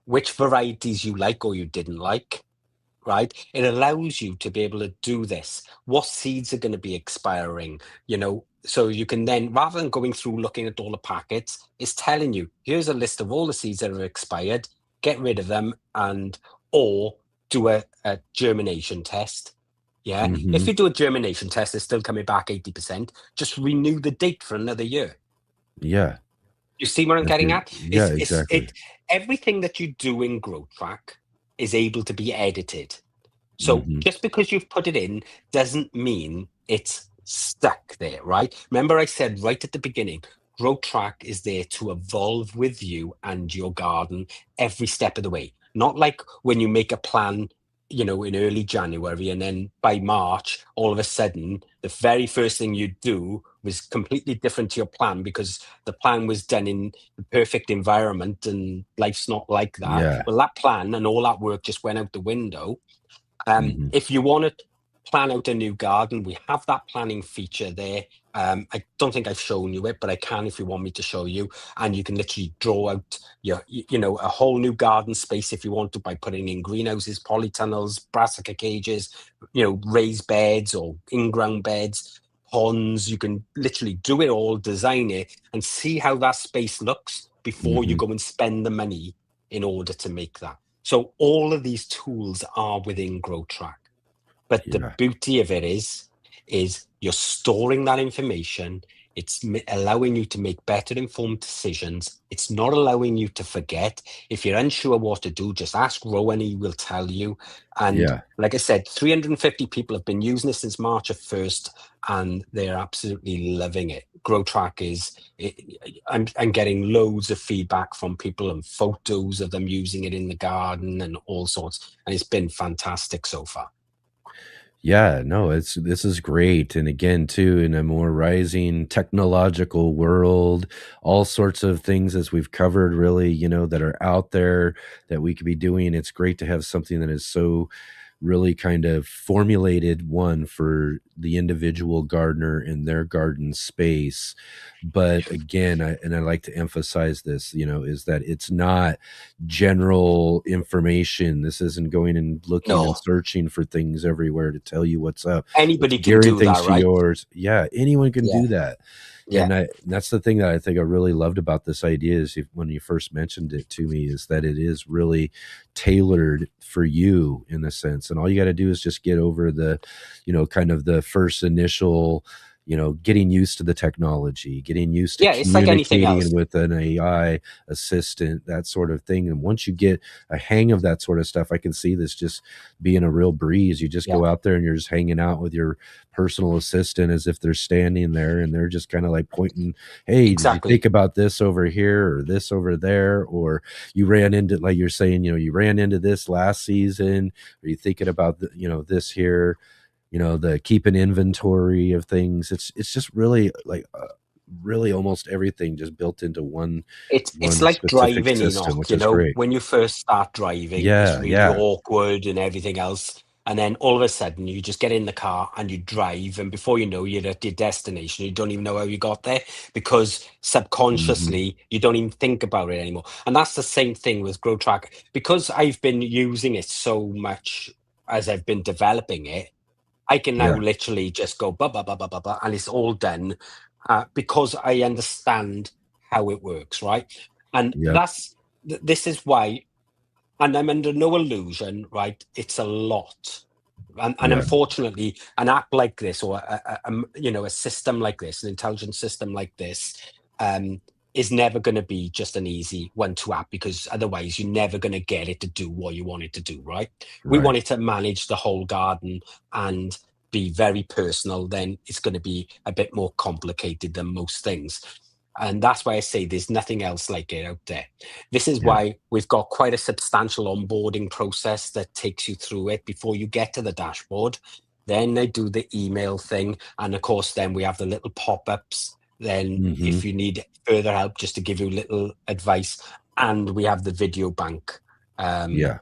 which varieties you like or you didn't like, right? It allows you to be able to do this. What seeds are going to be expiring, so you can then, rather than going through looking at all the packets, it's telling you, here's a list of all the seeds that are expired, get rid of them, or do a germination test. Yeah. mm-hmm. If you do a germination test, it's still coming back 80%. Just renew the date for another year. Yeah. You see what I'm That's getting it. at? Yeah, exactly. Everything that you do in GrowTrack is able to be edited. So Mm-hmm. just because you've put it in doesn't mean it's stuck there, right? Remember I said right at the beginning, GrowTrack is there to evolve with you and your garden every step of the way. Not like when you make a plan, in early January, and then by March, all of a sudden, the very first thing you do was completely different to your plan because the plan was done in the perfect environment and life's not like that. Yeah. Well, that plan and all that work just went out the window. Mm-hmm. If you want to plan out a new garden, we have that planning feature there. I don't think I've shown you it, but I can if you want me to show you. And you can literally draw out a whole new garden space if you want to, by putting in greenhouses, polytunnels, brassica cages, raised beds or in-ground beds, ponds. You can literally do it all, design it, and see how that space looks before you Mhm. go and spend the money in order to make that. So all of these tools are within GrowTrack. But the Yeah. beauty of it is you're storing that information. It's allowing you to make better informed decisions. It's not allowing you to forget. If you're unsure what to do, just ask Rowan, he will tell you. And Yeah. like I said, 350 people have been using this since March 1st, and they're absolutely loving it. GrowTrack I'm getting loads of feedback from people and photos of them using it in the garden and all sorts. And it's been fantastic so far. Yeah, no, this is great. And again, too, in a more rising technological world, all sorts of things as we've covered really, that are out there that we could be doing. It's great to have something that is so really kind of formulated one for the individual gardener in their garden space. But again, I like to emphasize this, is that it's not general information. This isn't going and looking and No, searching for things everywhere to tell you what's up. It's anybody can gearing do things that, to right? yours. Yeah, anyone can Yeah, do that. yeah, And that's the thing that I think I really loved about this idea is when you first mentioned it to me, is that it is really tailored for you in a sense. And all you got to do is just get over the, kind of the first initial, getting used to the technology, getting used to yeah. It's like anything communicating else. with an AI assistant, that sort of thing. And once you get a hang of that sort of stuff, I can see this just being a real breeze. You just Yeah, go out there and you're just hanging out with your personal assistant as if they're standing there and they're just kind of like pointing, hey, did you think exactly. about this over here or this over there? Or you ran into, like you're saying, you ran into this last season. Are you thinking about this here? The keep an inventory of things. It's just really like really almost everything just built into It's one like specific driving, system, Enoch. which is great. When you first start driving, it's Yeah, really yeah. awkward and everything else. And then all of a sudden, you just get in the car and you drive, and before you know, you're at your destination. You don't even know how you got there because Hmm. subconsciously you don't even think about it anymore. And that's the same thing with GrowTrack. Because I've been using it so much as I've been developing it, I can now Yeah, literally just go blah blah blah blah blah blah, and it's all done because I understand how it works, right? And yep, this is why, and I'm under no illusion, right? It's a lot, and yeah, unfortunately, an app like this, or a system like this, an intelligent system like this, um, is never going to be just an easy one-to app, because otherwise you're never going to get it to do what you want it to do, right? We right. want it to manage the whole garden and be very personal. Then it's going to be a bit more complicated than most things. And that's why I say there's nothing else like it out there. This is Yeah. why we've got quite a substantial onboarding process that takes you through it before you get to the dashboard. Then they do the email thing. And of course, then we have the little pop-ups. Then Hmm. if you need further help, just to give you little advice. And we have the video bank, Yeah.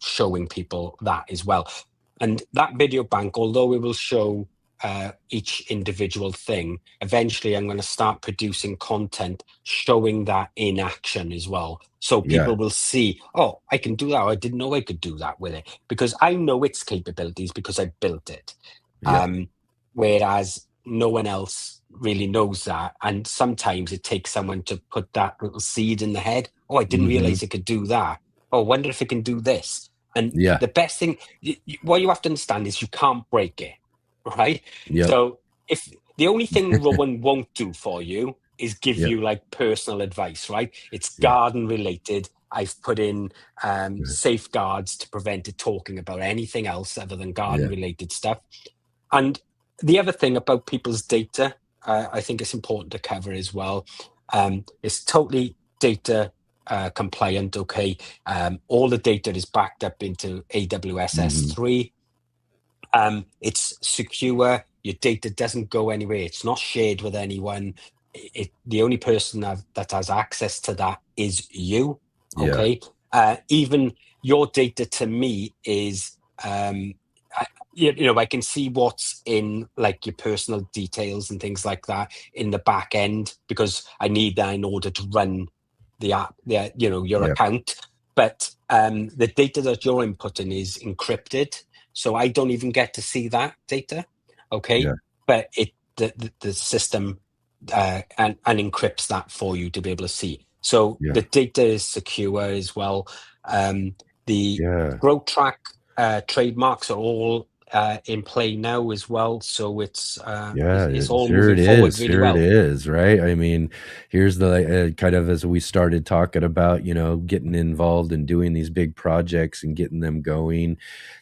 showing people that as well. And that video bank, although it will show each individual thing, eventually I'm going to start producing content showing that in action as well. So Yeah. people will see, oh, I can do that. I didn't know I could do that with it, because I know its capabilities because I built it. Yeah. Um, Whereas no one else really knows that. And sometimes it takes someone to put that little seed in the head. Oh, I didn't Hmm. realize it could do that. Oh, I wonder if it can do this. And Yeah. the best thing, what you have to understand is you can't break it, right? Yep. So if the only thing Rowan won't do for you is give Yep. you like personal advice, right? It's Yeah. garden related. I've put in Right. safeguards to prevent it talking about anything else other than garden Yeah. related stuff. And the other thing about people's data, I think it's important to cover as well. It's totally data compliant. Okay, all the data is backed up into AWS Hmm. S3. It's secure. Your data doesn't go anywhere. It's not shared with anyone. The only person that has access to that is you. Yeah. Okay. Even your data to me is I can see what's in like your personal details and things like that in the back end, because I need that in order to run the app, your account. But the data that you're inputting is encrypted, so I don't even get to see that data. Okay, but the system and encrypts that for you to be able to see. So the data is secure as well. The GrowTrack trademarks are all in play now as well, so it's all here moving it forward is. really Here it well. is, right? I mean, here's the kind of, as we started talking about, getting involved and doing these big projects and getting them going,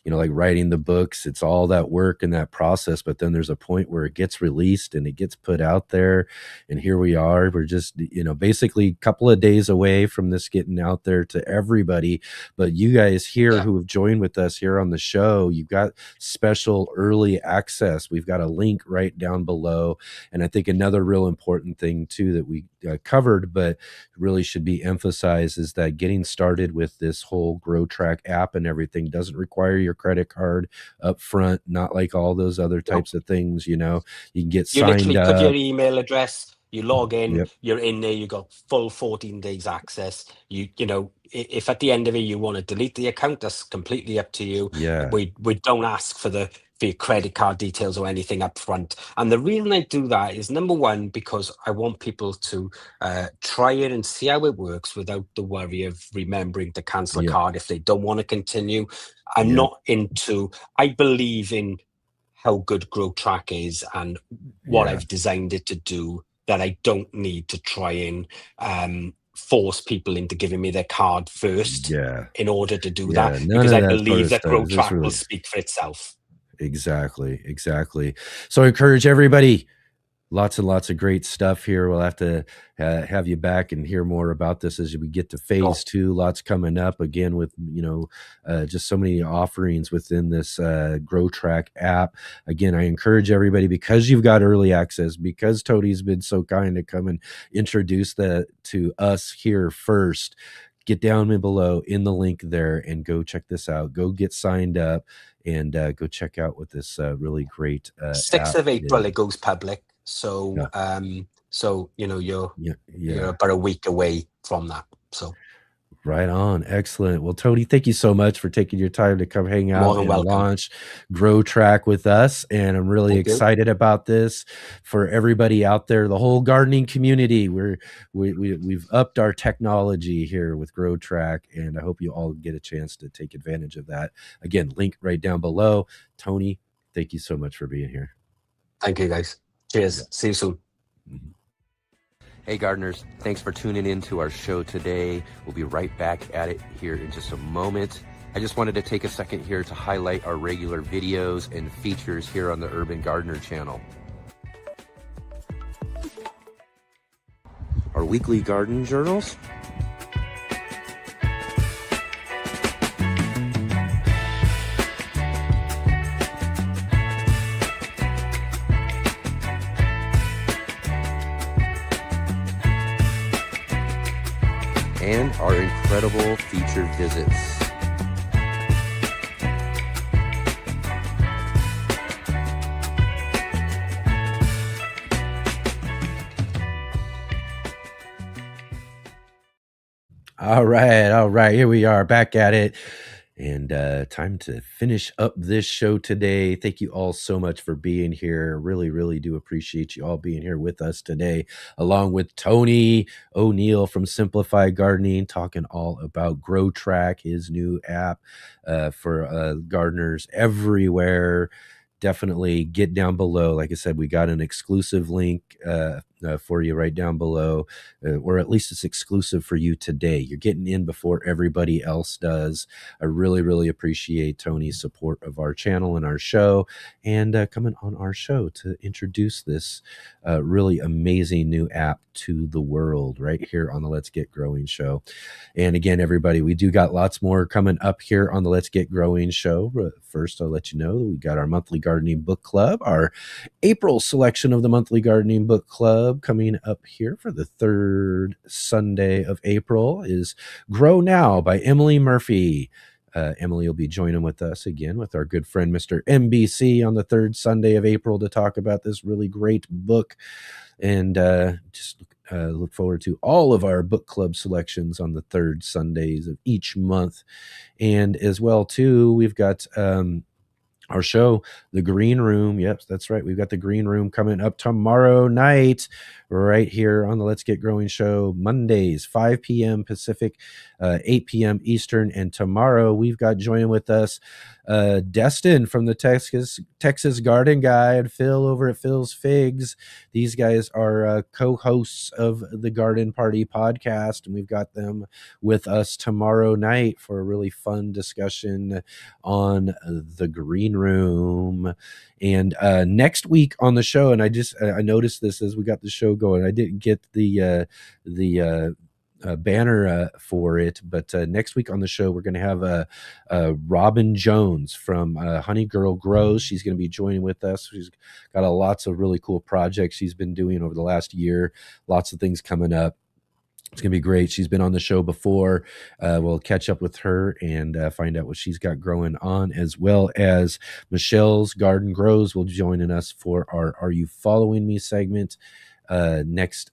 like writing the books. It's all that work and that process, but then there's a point where it gets released and it gets put out there, and here we are. We're just basically a couple of days away from this getting out there to everybody. But you guys here who have joined with us here on the show, you've got special early access. We've got a link right down below. And I think another real important thing too that we covered, but really should be emphasized, is that getting started with this whole GrowTrack app and everything doesn't require your credit card up front, not like all those other types of things. You can get You signed literally up. put your email address, you log in, Yep. you're in there, you got full 14 days access. If at the end of it you want to delete the account, that's completely up to you. We don't ask for your credit card details or anything up front. And the reason I do that is, number one, because I want people to try it and see how it works without the worry of remembering to cancel a card if they don't want to continue. I believe in how good GrowTrack is and what I've designed it to do, that I don't need to try and force people into giving me their card first in order to do that, because I believe that GrowTrack will speak for itself. Exactly. So I encourage everybody. Lots and lots of great stuff here. We'll have to have you back and hear more about this as we get to phase 2. Lots coming up again with, just so many offerings within this GrowTrack app. Again, I encourage everybody, because you've got early access, because Tony's been so kind to come and introduce that to us here first, get down below in the link there and go check this out. Go get signed up and go check out what this really great 6th of April it goes public. So you're about a week away from that. So right on. Excellent. Well, Tony, thank you so much for taking your time to come hang out and launch GrowTrack with us. And I'm really excited about this for everybody out there, the whole gardening community. We've upped our technology here with GrowTrack, and I hope you all get a chance to take advantage of that. Again, link right down below. Tony, thank you so much for being here. Thank you, guys. Cheers. See you soon. Hey gardeners, thanks for tuning in to our show today. We'll be right back at it here in just a moment. I just wanted to take a second here to highlight our regular videos and features here on the Urban Gardener channel. Our weekly garden journals, and our incredible featured visits. All right. Here we are back at it. And time to finish up this show today. Thank you all so much for being here. Really, really do appreciate you all being here with us today, along with Tony O'Neill from Simplify Gardening, talking all about GrowTrack, his new app for gardeners everywhere. Definitely get down below. Like I said, we got an exclusive link for you right down below, or at least it's exclusive for you today. You're getting in before everybody else does. I really, really appreciate Tony's support of our channel and our show, and coming on our show to introduce this really amazing new app to the world right here on the Let's Get Growing show. And again, everybody, we do got lots more coming up here on the Let's Get Growing show. But first, I'll let you know that we got our monthly gardening book club, our April selection of the monthly gardening book club coming up here for the third Sunday of April is Grow Now by Emily Murphy. Emily will be joining with us again with our good friend Mr. MBC on the third Sunday of April to talk about this really great book. And just look forward to all of our book club selections on the third Sundays of each month. And as well, too, we've got our show, The Green Room. Yep, that's right. We've got The Green Room coming up tomorrow night right here on the Let's Get Growing show, Mondays, 5 p.m. Pacific, 8 p.m. Eastern. And tomorrow we've got joining with us Destin from the Texas Garden Guide, Phil over at Phil's Figs. These guys are co-hosts of the Garden Party podcast, and we've got them with us tomorrow night for a really fun discussion on The Green Room. And next week on the show, and I noticed this as we got the show going, I didn't get the banner for it, but next week on the show we're going to have Robin Jones from Honey Girl Grows. She's going to be joining with us. She's got lots of really cool projects she's been doing over the last year, lots of things coming up. It's going to be great. She's been on the show before. We'll catch up with her and find out what she's got growing on, as well as Michelle's Garden Grows will be joining us for our Are You Following Me segment next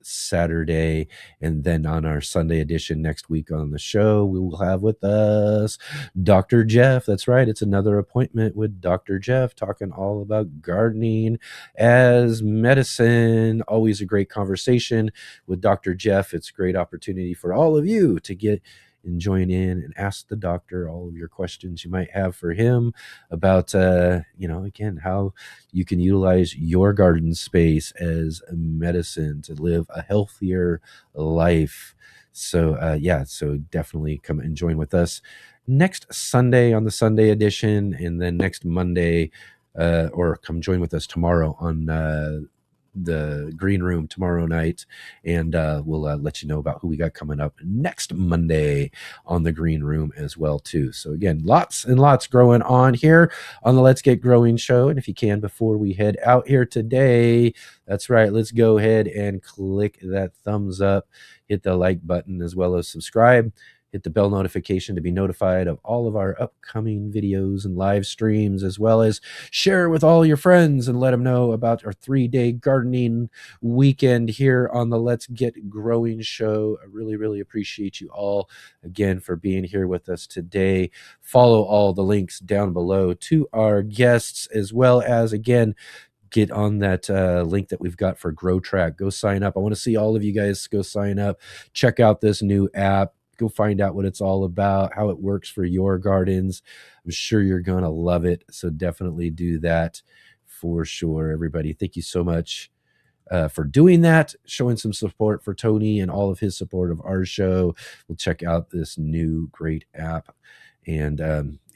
Saturday. And then on our Sunday edition next week on the show, we will have with us Dr. Jeff. That's right. It's another appointment with Dr. Jeff, talking all about gardening as medicine. Always a great conversation with Dr. Jeff. It's a great opportunity for all of you to get and join in and ask the doctor all of your questions you might have for him about, again, how you can utilize your garden space as a medicine to live a healthier life. So, so definitely come and join with us next Sunday on the Sunday edition, and then next Monday, or come join with us tomorrow on the Green Room tomorrow night, and we'll let you know about who we got coming up next Monday on the Green Room as well too. So again, lots and lots growing on here on the Let's Get Growing show. And if you can, before we head out here today, that's right, let's go ahead and click that thumbs up, hit the like button, as well as subscribe. Hit the bell notification to be notified of all of our upcoming videos and live streams, as well as share with all your friends and let them know about our 3-day gardening weekend here on the Let's Get Growing show. I really, really appreciate you all again for being here with us today. Follow all the links down below to our guests, as well as, again, get on that link that we've got for GrowTrack. Go sign up. I want to see all of you guys go sign up. Check out this new app. Go find out what it's all about, how it works for your gardens. I'm sure you're going to love it. So definitely do that for sure. Everybody, thank you so much for doing that, showing some support for Tony and all of his support of our show. We'll check out this new great app. And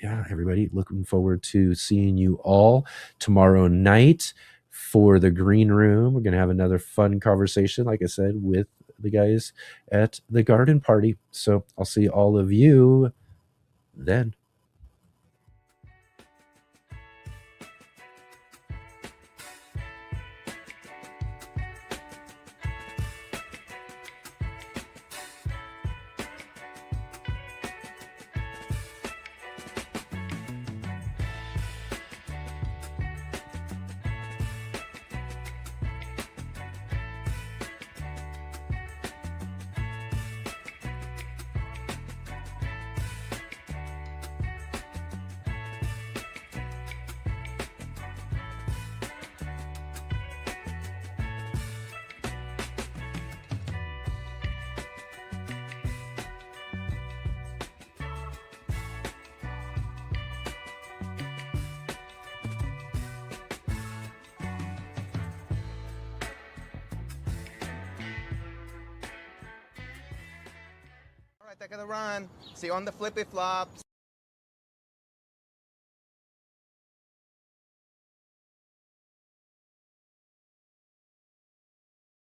everybody, looking forward to seeing you all tomorrow night for the Green Room. We're going to have another fun conversation, like I said, with the guys at the Garden Party. So I'll see all of you then. I gotta run. See you on the flippy flops.